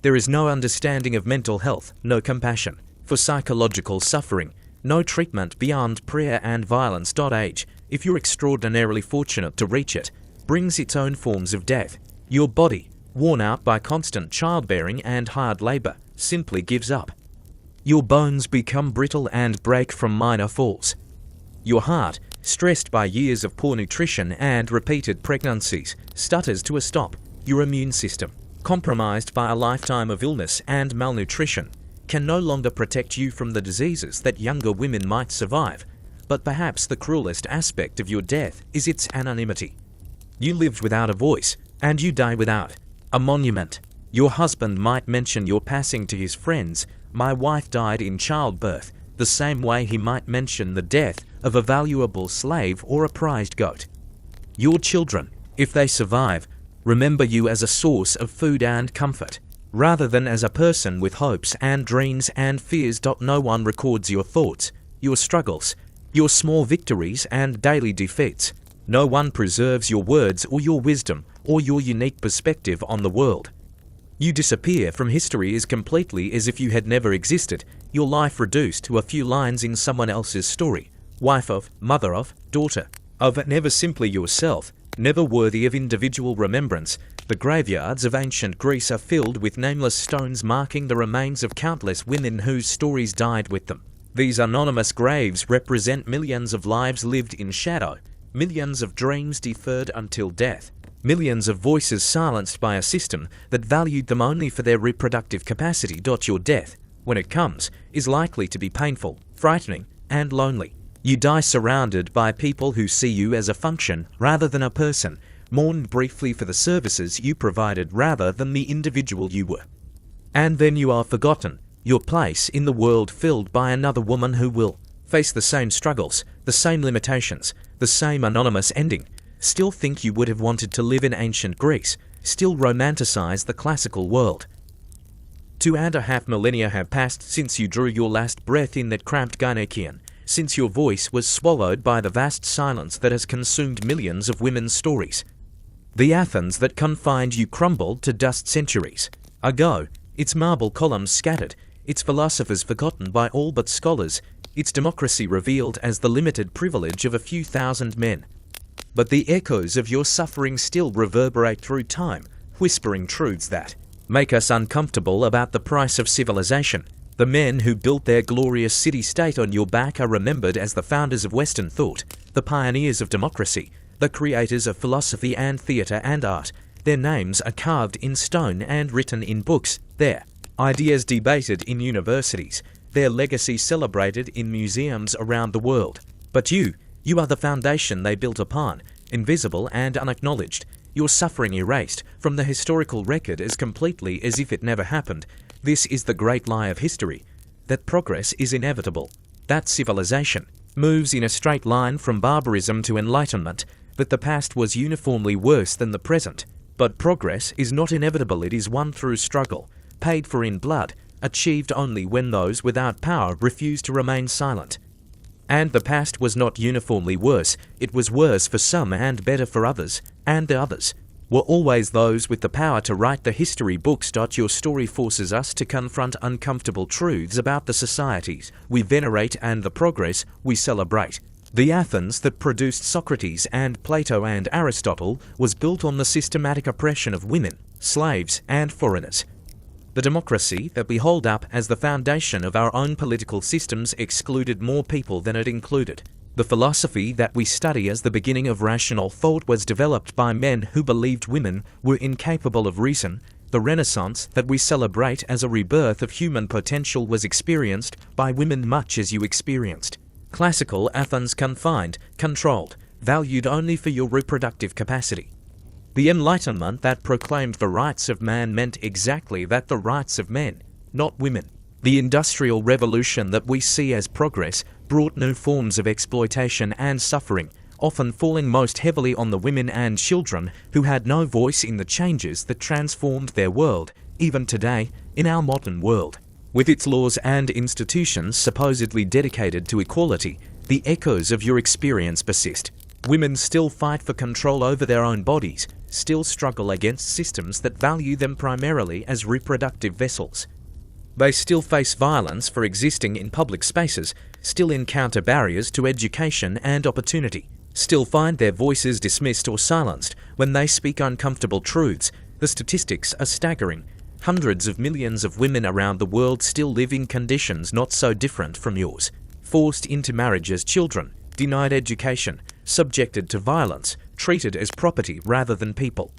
There is no understanding of mental health, no compassion for psychological suffering, no treatment beyond prayer and violence. Age, if you're extraordinarily fortunate to reach it, brings its own forms of death. Your body, worn out by constant childbearing and hard labor, simply gives up. Your bones become brittle and break from minor falls. Your heart, stressed by years of poor nutrition and repeated pregnancies, stutters to a stop. Your immune system, compromised by a lifetime of illness and malnutrition, can no longer protect you from the diseases that younger women might survive. But perhaps the cruelest aspect of your death is its anonymity. You lived without a voice, and you die without a monument. Your husband might mention your passing to his friends. My wife died in childbirth, the same way he might mention the death of a valuable slave or a prized goat. Your children, if they survive, remember you as a source of food and comfort, rather than as a person with hopes and dreams and fears. No one records your thoughts, your struggles, your small victories and daily defeats. No one preserves your words or your wisdom or your unique perspective on the world. You disappear from history as completely as if you had never existed, your life reduced to a few lines in someone else's story. Wife of, mother of, daughter of, never simply yourself, never worthy of individual remembrance. The graveyards of ancient Greece are filled with nameless stones marking the remains of countless women whose stories died with them. These anonymous graves represent millions of lives lived in shadow, millions of dreams deferred until death, millions of voices silenced by a system that valued them only for their reproductive capacity. Your death, when it comes, is likely to be painful, frightening, and lonely. You die surrounded by people who see you as a function rather than a person, mourn briefly for the services you provided rather than the individual you were. And then you are forgotten, your place in the world filled by another woman who will face the same struggles, the same limitations, the same anonymous ending, still think you would have wanted to live in ancient Greece, still romanticize the classical world. 2.5 millennia have passed since you drew your last breath in that cramped Gynecian, since your voice was swallowed by the vast silence that has consumed millions of women's stories. The Athens that confined you crumbled to dust centuries ago, its marble columns scattered, its philosophers forgotten by all but scholars, its democracy revealed as the limited privilege of a few thousand men. But the echoes of your suffering still reverberate through time, whispering truths that make us uncomfortable about the price of civilization. The men who built their glorious city-state on your back are remembered as the founders of Western thought, the pioneers of democracy, the creators of philosophy and theatre and art. Their names are carved in stone and written in books, their ideas debated in universities, their legacy celebrated in museums around the world. But you are the foundation they built upon, invisible and unacknowledged, your suffering erased from the historical record as completely as if it never happened. This is the great lie of history, that progress is inevitable, that civilization moves in a straight line from barbarism to enlightenment, that the past was uniformly worse than the present. But progress is not inevitable, it is won through struggle, paid for in blood, achieved only when those without power refuse to remain silent. And the past was not uniformly worse, it was worse for some and better for others, and the others were always those with the power to write the history books. Your story forces us to confront uncomfortable truths about the societies we venerate and the progress we celebrate. The Athens that produced Socrates and Plato and Aristotle was built on the systematic oppression of women, slaves, and foreigners. The democracy that we hold up as the foundation of our own political systems excluded more people than it included. The philosophy that we study as the beginning of rational thought was developed by men who believed women were incapable of reason. The Renaissance that we celebrate as a rebirth of human potential was experienced by women much as you experienced. Classical Athens confined, controlled, valued only for your reproductive capacity. The Enlightenment that proclaimed the rights of man meant exactly that, the rights of men, not women. The Industrial Revolution that we see as progress brought new forms of exploitation and suffering, often falling most heavily on the women and children who had no voice in the changes that transformed their world. Even today, in our modern world, with its laws and institutions supposedly dedicated to equality, the echoes of your experience persist. Women still fight for control over their own bodies, still struggle against systems that value them primarily as reproductive vessels. They still face violence for existing in public spaces, still encounter barriers to education and opportunity, still find their voices dismissed or silenced when they speak uncomfortable truths. The statistics are staggering. Hundreds of millions of women around the world still live in conditions not so different from yours, forced into marriage as children, denied education, subjected to violence, treated as property rather than people.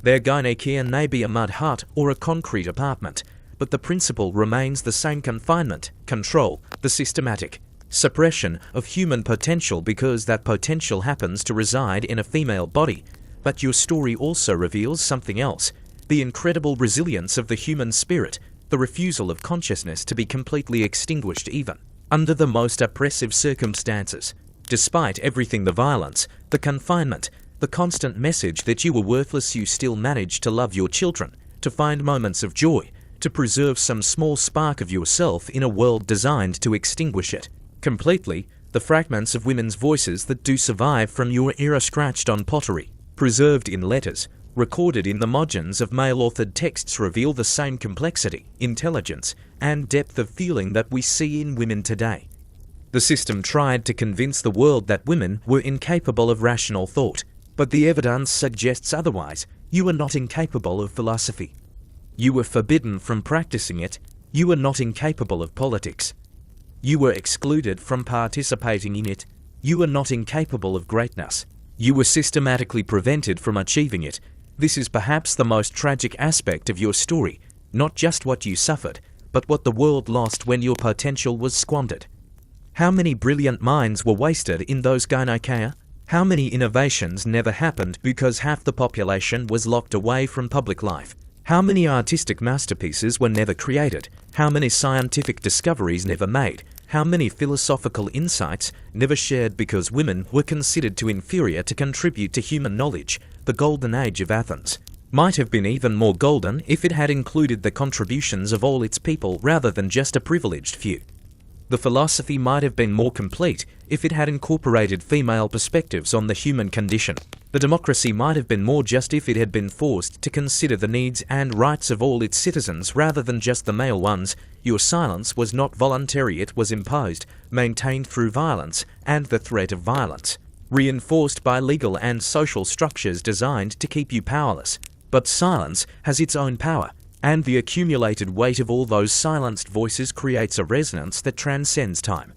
Their Gynecian may be a mud hut or a concrete apartment, but the principle remains the same: confinement, control, the systematic suppression of human potential, because that potential happens to reside in a female body. But your story also reveals something else: the incredible resilience of the human spirit, the refusal of consciousness to be completely extinguished even under the most oppressive circumstances. Despite everything, the violence, the confinement, the constant message that you were worthless, you still managed to love your children, to find moments of joy, to preserve some small spark of yourself in a world designed to extinguish it completely. The fragments of women's voices that do survive from your era, scratched on pottery, preserved in letters, recorded in the margins of male-authored texts, reveal the same complexity, intelligence, and depth of feeling that we see in women today. The system tried to convince the world that women were incapable of rational thought, but the evidence suggests otherwise. You are not incapable of philosophy. You were forbidden from practicing it. You were not incapable of politics. You were excluded from participating in it. You were not incapable of greatness. You were systematically prevented from achieving it. This is perhaps the most tragic aspect of your story, not just what you suffered, but what the world lost when your potential was squandered. How many brilliant minds were wasted in those Gynekaea? How many innovations never happened because half the population was locked away from public life? How many artistic masterpieces were never created? How many scientific discoveries never made? How many philosophical insights never shared because women were considered too inferior to contribute to human knowledge? The golden age of Athens might have been even more golden if it had included the contributions of all its people rather than just a privileged few. The philosophy might have been more complete if it had incorporated female perspectives on the human condition. The democracy might have been more just if it had been forced to consider the needs and rights of all its citizens rather than just the male ones. Your silence was not voluntary, it was imposed, maintained through violence and the threat of violence, reinforced by legal and social structures designed to keep you powerless. But silence has its own power, and the accumulated weight of all those silenced voices creates a resonance that transcends time.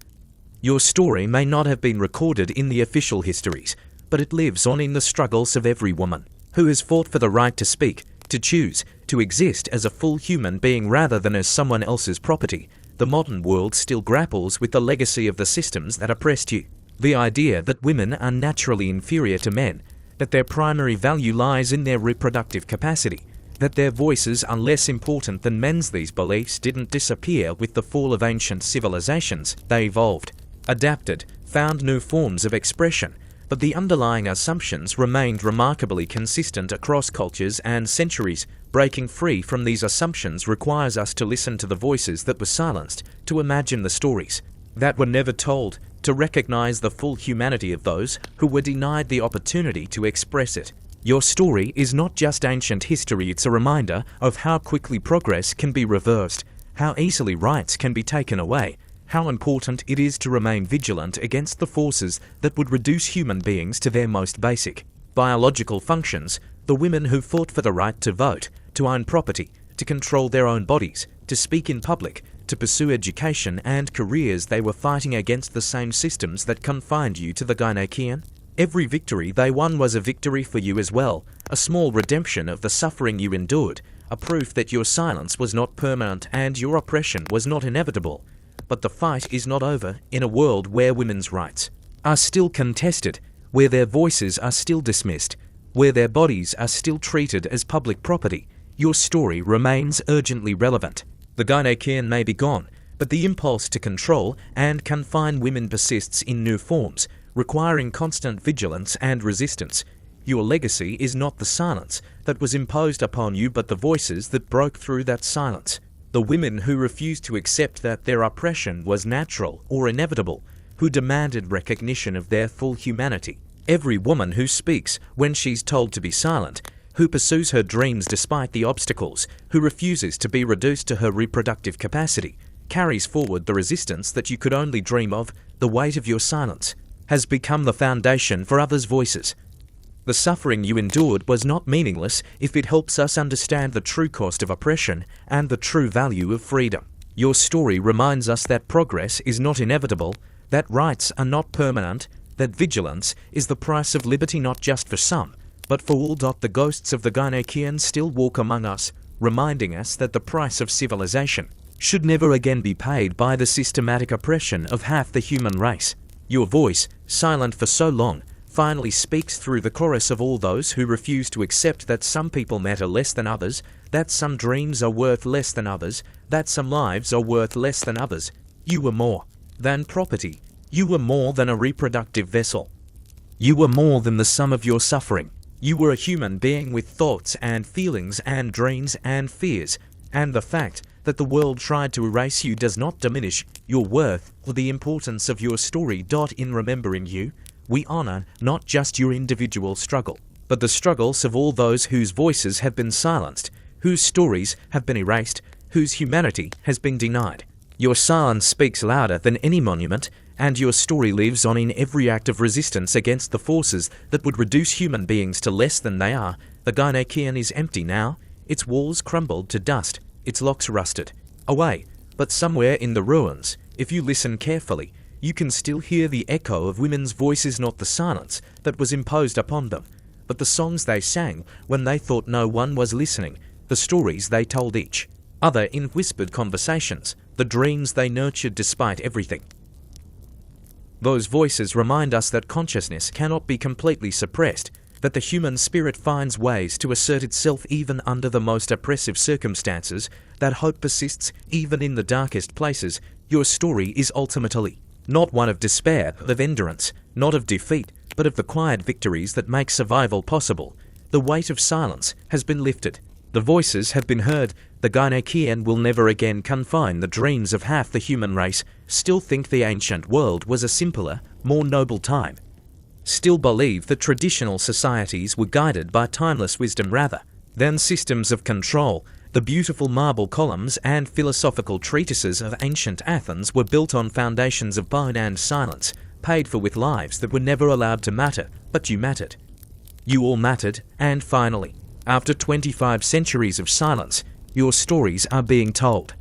Your story may not have been recorded in the official histories, but it lives on in the struggles of every woman who has fought for the right to speak, to choose, to exist as a full human being rather than as someone else's property. The modern world still grapples with the legacy of the systems that oppressed you. The idea that women are naturally inferior to men, that their primary value lies in their reproductive capacity, that their voices are less important than men's. These beliefs didn't disappear with the fall of ancient civilizations. They evolved, adapted, found new forms of expression, but the underlying assumptions remained remarkably consistent across cultures and centuries. Breaking free from these assumptions requires us to listen to the voices that were silenced, to imagine the stories that were never told, to recognize the full humanity of those who were denied the opportunity to express it. Your story is not just ancient history, it's a reminder of how quickly progress can be reversed, how easily rights can be taken away, how important it is to remain vigilant against the forces that would reduce human beings to their most basic biological functions. The women who fought for the right to vote, to own property, to control their own bodies, to speak in public, to pursue education and careers, they were fighting against the same systems that confined you to the Gynekaean. Every victory they won was a victory for you as well, a small redemption of the suffering you endured, a proof that your silence was not permanent and your oppression was not inevitable. But the fight is not over in a world where women's rights are still contested, where their voices are still dismissed, where their bodies are still treated as public property. Your story remains urgently relevant. The Gynekaean may be gone, but the impulse to control and confine women persists in new forms, requiring constant vigilance and resistance. Your legacy is not the silence that was imposed upon you, but the voices that broke through that silence. The women who refused to accept that their oppression was natural or inevitable, who demanded recognition of their full humanity. Every woman who speaks when she's told to be silent, who pursues her dreams despite the obstacles, who refuses to be reduced to her reproductive capacity, carries forward the resistance that you could only dream of. The weight of your silence has become the foundation for others' voices. The suffering you endured was not meaningless if it helps us understand the true cost of oppression and the true value of freedom. Your story reminds us that progress is not inevitable, that rights are not permanent, that vigilance is the price of liberty not just for some, but for all. The ghosts of the Gynekaean still walk among us, reminding us that the price of civilization should never again be paid by the systematic oppression of half the human race. Your voice, silent for so long, finally speaks through the chorus of all those who refuse to accept that some people matter less than others, that some dreams are worth less than others, that some lives are worth less than others. You were more than property. You were more than a reproductive vessel. You were more than the sum of your suffering. You were a human being with thoughts and feelings and dreams and fears, and the fact that the world tried to erase you does not diminish your worth or the importance of your story. In remembering you, we honor not just your individual struggle, but the struggles of all those whose voices have been silenced, whose stories have been erased, whose humanity has been denied. Your silence speaks louder than any monument, and your story lives on in every act of resistance against the forces that would reduce human beings to less than they are. The Gynekaean is empty now, its walls crumbled to dust, its locks rusted away, but somewhere in the ruins, if you listen carefully, you can still hear the echo of women's voices, not the silence that was imposed upon them, but the songs they sang when they thought no one was listening, the stories they told each other in whispered conversations, the dreams they nurtured despite everything. Those voices remind us that consciousness cannot be completely suppressed, that the human spirit finds ways to assert itself even under the most oppressive circumstances, that hope persists even in the darkest places. Your story is ultimately not one of despair, of endurance, not of defeat, but of the quiet victories that make survival possible. The weight of silence has been lifted. The voices have been heard. The Gynecian will never again confine the dreams of half the human race, still think the ancient world was a simpler, more noble time. Still believe that traditional societies were guided by timeless wisdom rather than systems of control. The beautiful marble columns and philosophical treatises of ancient Athens were built on foundations of bone and silence, paid for with lives that were never allowed to matter, but you mattered. You all mattered, and finally, after 25 centuries of silence, your stories are being told.